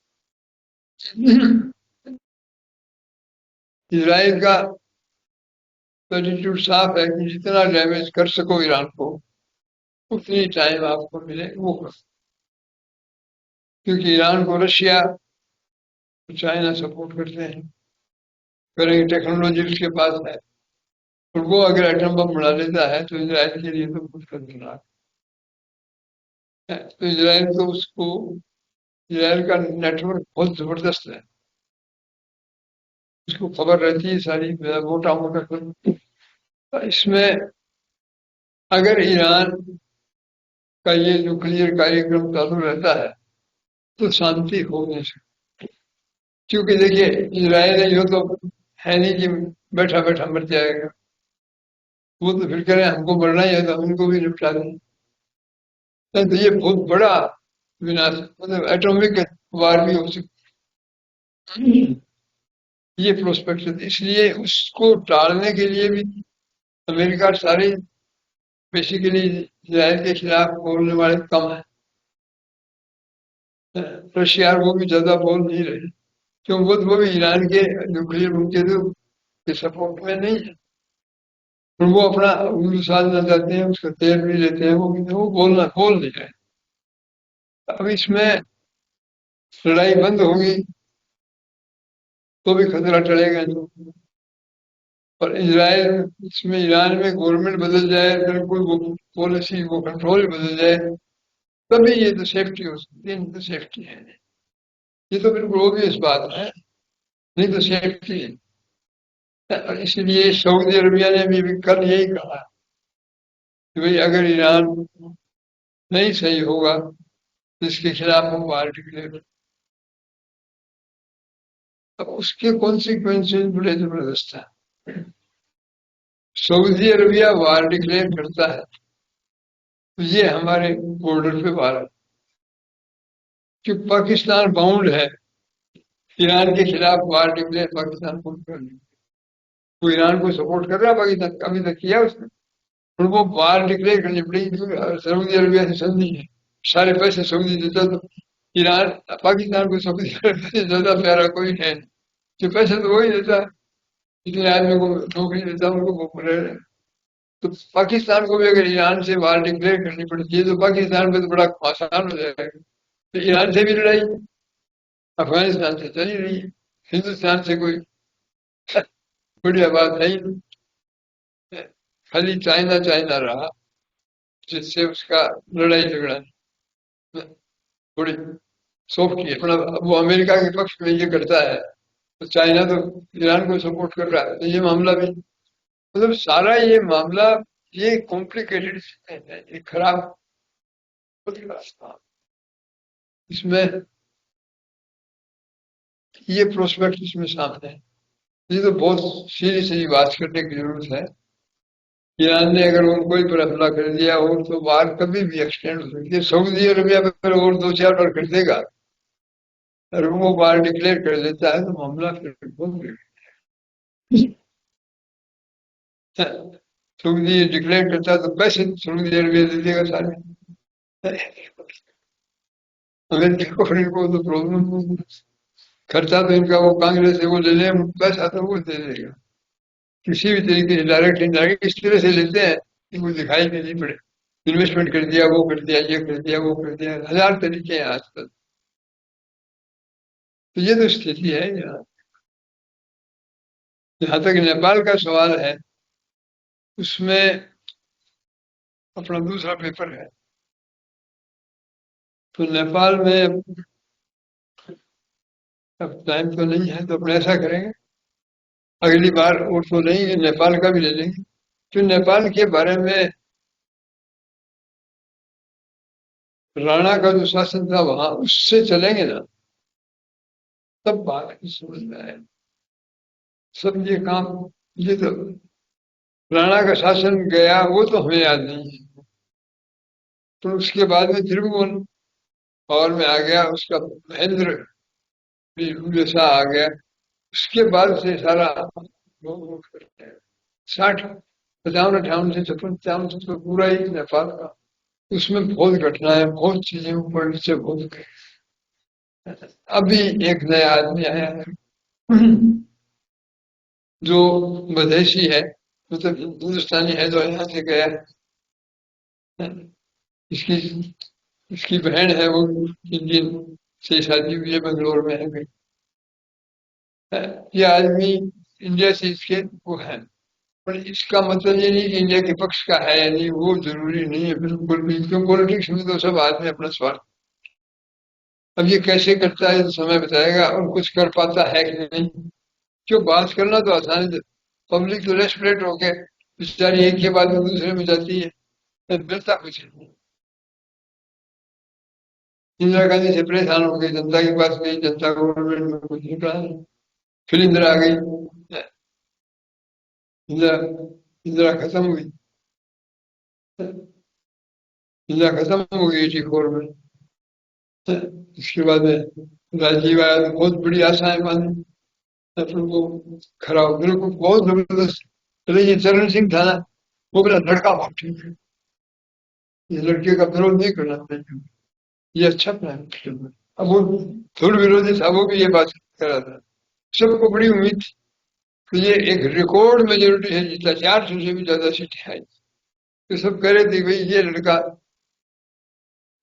इसराइल का एटीट्यूड साफ है कि जितना डैमेज कर सको ईरान को, उतनी टाइम आपको मिले वो करो, क्योंकि ईरान को रशिया, चाइना सपोर्ट करते हैं, करेंगे, टेक्नोलॉजी उसके पास है, और वो अगर एटम बम बना लेता है तो इसराइल के लिए तो कुछ खतरनाक है। तो इसराइल तो उसको, इसराइल का नेटवर्क बहुत जबरदस्त है, उसको खबर रहती है सारी, मोटा मोटा कर। इसमें अगर ईरान का ये न्यूक्लियर कार्यक्रम चालू रहता है तो शांति हो नहीं सकती, क्योंकि देखिए इसराइल है, यो तो है नहीं कि बैठा बैठा मर जाएगा, वो तो फिर कह रहे हैं हमको मरना ही है तो हम उनको भी निपटा दें, तो ये बहुत बड़ा विनाश, मतलब एटॉमिक वार भी हो सकती है, ये प्रोस्पेक्ट है। इसलिए उसको टालने के लिए भी अमेरिका सारी बेसिकली इसराइल के खिलाफ बोलने वाले कम है। रशिया वो भी ज्यादा बोल नहीं रहे, क्यों? वो भी ईरान के न्यूक्लियर उनके तो के सपोर्ट में नहीं है, और वो अपना उंगली साधना चाहते हैं, उसका तेल भी लेते हैं, वो बोल नहीं रहे। अब इसमें लड़ाई बंद होगी तो भी खतरा टलेगा नहीं। और इजराइल इसमें ईरान में गवर्नमेंट बदल जाए, बिल्कुल वो पॉलिसी वो कंट्रोल बदल जाए, तभी ये तो सेफ्टी हो सकती है, नहीं तो सेफ्टी है नहीं। ये तो बिल्कुल ऑब्वियस बात है, नहीं तो सेफ्टी है। और इसलिए सऊदी अरबिया ने भी कल यही कहा कि भाई अगर ईरान नहीं सही होगा तो इसके खिलाफ हम वार डिक्लेयर। अब उसके कॉन्सिक्वेंसेस बड़े जबरदस्त है। सऊदी अरबिया वार डिक्लेयर करता है तो ये हमारे बॉर्डर पे वार है, कि पाकिस्तान बाउंड है ईरान के खिलाफ वार डिक्लेयर पाकिस्तान को करने। वो ईरान को सपोर्ट कर रहा है, पाकिस्तान कभी तक किया उसने, और वो वार डिक्लेयर करनी पड़ेगी क्योंकि सऊदी अरबिया से संधि है, सारे पैसे सऊदी देता तो ईरान पाकिस्तान को सऊदी अरबिया से ज्यादा प्यारा कोई है नहीं, जो पैसे तो वही देता है, जितने आदमी को नौकरी देता है उनको वो रह रहे हैं। तो पाकिस्तान को भी अगर ईरान से वार डिक्लेयर करनी पड़ती है तो पाकिस्तान पे तो बड़ा आसान हो जाएगा। तो ईरान से भी लड़ाई अफगानिस्तान से चली रही है, हिंदुस्तान से कोई बढ़िया बात है ही नहीं, खाली चाइना चाइना रहा, जिससे उसका लड़ाई झगड़ा थोड़ी सॉफ्ट है अपना। वो अमेरिका के पक्ष में ये करता है तो चाइना तो ईरान को सपोर्ट कर रहा है, तो ये मामला भी मतलब सारा ये मामला ये कॉम्प्लिकेटेड है, ये खराब, बहुत खराब। इसमें ये प्रोस्पेक्ट इसमें सामने है, ये तो बहुत सीरियसली बात करने की जरूरत है। ईरान ने अगर उनको ही पर हमला कर दिया और तो वार कभी भी एक्सटेंड हो सकती है। सऊदी अरबिया पर और 2-4 बार कर देगा, और वो वार डिक्लेयर कर देता है तो मामला फिर बहुत सऊदी डिक्लेयर करता है तो पैसे सऊदी अरबिया दे देगा सारे, अमेरिका को इनको तो प्रॉब्लम, खर्चा तो इनका वो कांग्रेस से वो ले ले, पैसा तो वो दे देगा किसी भी तरीके से, डायरेक्ट इनडायरेक्ट इस तरह से लेते हैं कि वो दिखाई नहीं पड़े। इन्वेस्टमेंट कर दिया, वो कर दिया, ये कर दिया, वो कर दिया, हजार तरीके हैं आजकल। तो ये तो स्थिति है यहाँ। जहां तक नेपाल का सवाल है उसमें अपना दूसरा पेपर है, तो नेपाल में अब टाइम तो नहीं है, तो अपने ऐसा करेंगे अगली बार, और तो नहीं नेपाल का भी ले लेंगे, तो नेपाल के बारे में राणा का जो शासन था वहां उससे चलेंगे ना, तब बात की समझ में आए। सब ये काम, ये तो राणा का शासन गया वो तो हमें याद नहीं है, तो उसके बाद में त्रिभुवन पावर में आ गया, उसका महेंद्र भी जैसा आ गया, उसके बाद से सारा लोग करते हैं 60-55 से 56 से तो पूरा ही नेपाल का, उसमें बहुत घटनाएं, बहुत चीजें ऊपर नीचे बहुत गई। अभी एक नया आदमी आया है जो मधेसी है, मतलब हिंदुस्तानी है, जो यहाँ से गया है, इसकी इसकी बहन है वो इंडियन से शादी हुई है, बेंगलोर में है गई। ये आदमी इंडिया से इसके वो है, पर इसका मतलब ये नहीं कि इंडिया के पक्ष का है या नहीं, वो जरूरी नहीं है बिल्कुल भी, क्योंकि पॉलिटिक्स में तो सब आदमी अपना स्वार्थ। अब ये कैसे करता है तो समय बताएगा, और कुछ कर पाता है कि नहीं, क्यों बात करना तो आसान है, पब्लिक तो रेस्परेट होके बेचारी एक के बाद दूसरे में जाती है, मिलता कुछ नहीं। इंदिरा गांधी से परेशान हो गई, जनता के पास गई, जनता गवर्नमेंट में कुछ निकला नहीं, फिर इंदिरा आ गई, इंदिरा इंदिरा खत्म हुई, इंदिरा खत्म हो गई 84 में, इसके बाद में राजीव आया तो बहुत बड़ी आशाएं बांधी, फिर वो खरा बिल्कुल बहुत जबरदस्त। चले ये चरण सिंह था ना, वो मेरा लड़का बहुत ठीक है, ये लड़के का विरोध नहीं करना चाहिए, ये अच्छा प्लान है। अब वो धुर विरोधी था, वो भी ये बात कर रहा था, सबको बड़ी उम्मीद थी। तो ये एक रिकॉर्ड मेजोरिटी है, जितना 400 से भी ज्यादा सीटें आई। तो सब कह रहे थे भाई ये लड़का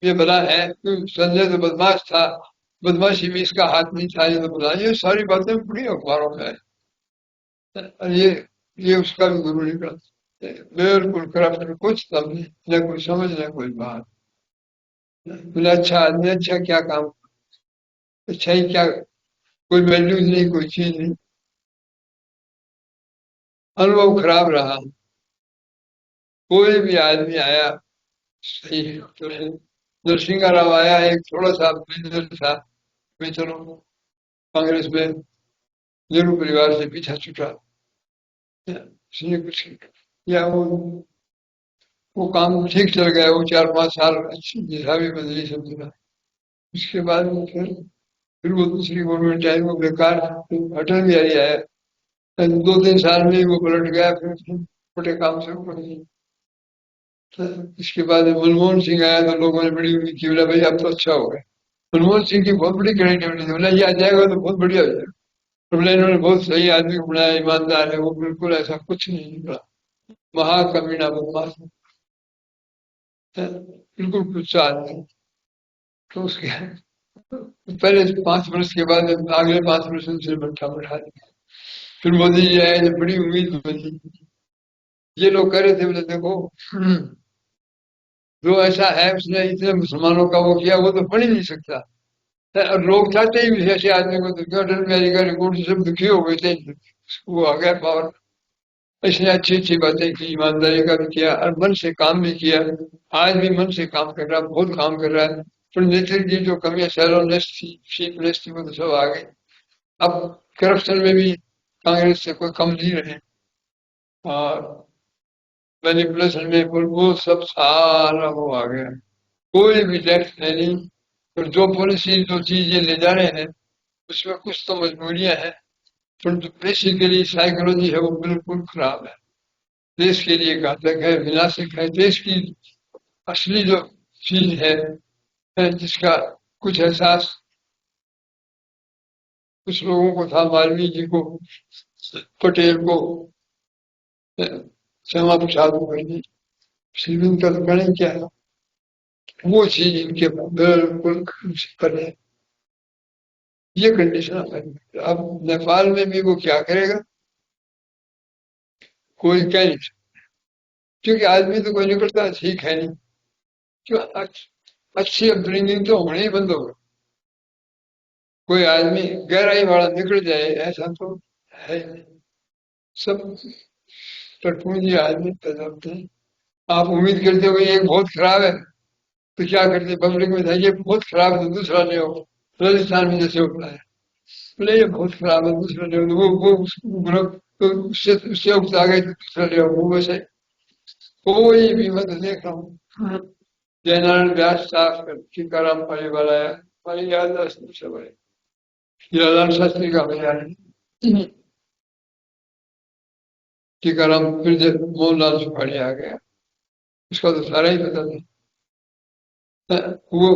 ये भला है, क्यों संजय तो बदमाश था, बदमाशी में इसका हाथ नहीं था, ये तो भला, ये सारी बातें बड़ी अखबारों में आई। और ये उसका भी गुरु निकला, बिल्कुल करप्ट, कुछ तब नहीं, न कोई समझ न कोई बात। बोले अच्छा आदमी, अच्छा क्या काम, अच्छा ही क्या, कोई वैल्यूज नहीं, कोई चीज नहीं। अनुभव खराब रहा, कोई भी आदमी आया सही है तो है। नरसिंह राव आया, एक थोड़ा सा बिजनेस था, मैं चलो कांग्रेस में नेहरू परिवार से पीछा छुटा, उसने कुछ या वो काम ठीक चल गया, वो 4-5 साल अच्छी दिशा भी बदली सब जगह। उसके बाद में फिर वो दूसरी गवर्नमेंट आई, वो बेकार, अटल बिहारी आया, 2-3 साल में ही वो पलट गया, फिर छोटे काम से ऊपर नहीं। तो इसके बाद मनमोहन सिंह आया, तो लोगों ने बड़ी उम्मीद की, बोला भाई अब तो अच्छा हो गया। मनमोहन सिंह की बहुत बड़ी क्रेडिबिलिटी थी, बोला ये आ जाएगा तो बहुत बढ़िया हो जाएगा। तो बोला इन्होंने बहुत सही आदमी को बनाया, ईमानदार है वो, बिल्कुल ऐसा कुछ नहीं निकला, महाकमीना बदमाश है, बिल्कुल कुछ आदमी। तो उसके पहले 5 वर्ष के बाद अगले 5 वर्ष से बैठा बैठा दिया। फिर मोदी जी आए तो बड़ी उम्मीद बनी। ये लोग कह रहे थे, बोले देखो जो ऐसा है उसने इतने मुसलमानों का वो किया, वो तो बन ही नहीं सकता। और लोग चाहते ही भी ऐसे आदमी को, तो क्यों अटल बिहारी का रिकॉर्ड से सब दुखी हो गए थे, वो आ गया पावर। इसने अच्छी अच्छी बातें की, ईमानदारी का भी किया और मन से काम भी किया। आज भी मन से काम कर रहा है, बहुत काम कर रहा है। पर नेतृत्व की जो कमियां सैलोनेस थी, चीपनेस थी, वो तो सब आ गई। अब करप्शन में भी कांग्रेस से कोई कम नहीं रहे, और मैनिपुलेशन में वो सब सारा वो आ गया। कोई भी टैक्स है नहीं, और जो पॉलिसी जो चीजें ले जा रहे हैं उसमें कुछ तो मजबूरियां हैं, पर जो बेसिकली साइकोलॉजी है वो बिल्कुल खराब है, देश के लिए घातक है, विनाशक है। देश की असली जो चीज है जिसका कुछ एहसास कुछ लोगों को था, वाल्मीकि जी को, पटेल को, श्यामा प्रसाद मुखर्जी, श्रीविंद का तो गणित क्या है, वो चीज इनके बिल्कुल पर है। ये कंडीशन है। अब नेपाल में भी वो क्या करेगा, कोई कह नहीं सकता, क्योंकि आदमी तो कोई निकलता ठीक है नहीं, क्यों अच्छी अपब्रिंगिंग तो होने ही बंद होगा। कोई आदमी गहराई वाला निकल जाए ऐसा तो है नहीं। सब टटपूंजी आदमी पैदा होते हैं। आप उम्मीद करते हो कि एक बहुत खराब है, तो क्या करते पब्लिक में था, ये बहुत खराब है तो दूसरा ले आओ। राजस्थान में जैसे होता है, बोले ये बहुत खराब है दूसरा ले आओ, तो वो ग्रुप तो उससे उकता गए, दूसरा ले आओ। वो वैसे कोई भी मत देख रहा हूँ, जयनारायण व्यास साफ टीकाराम पालीवाल आया, हमारी याददाश्त सब है, हीरालाल शास्त्री का भैया है, टीकाराम, फिर मोहनलाल सुखाड़ी आ गया, उसका तो सारा ही पता था। वो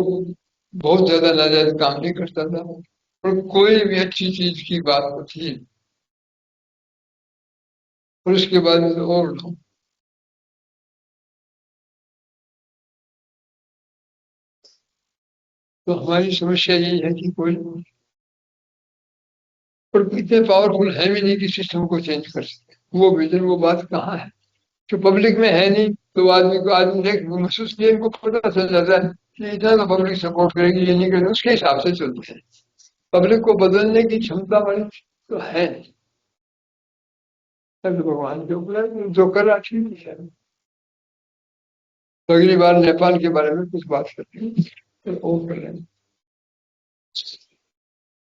बहुत ज्यादा नाजायज काम नहीं करता था, और कोई भी अच्छी चीज की बात होती, और उसके बाद में तो और लो। तो हमारी समस्या यही है कि कोई, और इतने पावरफुल है भी नहीं कि सिस्टम को चेंज कर सके। वो विजन, वो बात कहाँ है, जो पब्लिक में है नहीं, तो आदमी को, आदमी देख महसूस किया, इनको पता चल जाता है कि इतना तो पब्लिक सपोर्ट करेगी, ये नहीं करेगी, उसके हिसाब से चलते हैं। पब्लिक को बदलने की क्षमता वाली तो है नहीं। तब भगवान जो कर रहा ठीक है। तो अगली बार नेपाल के बारे में कुछ बात करते हैं, फिर और कर लेंगे।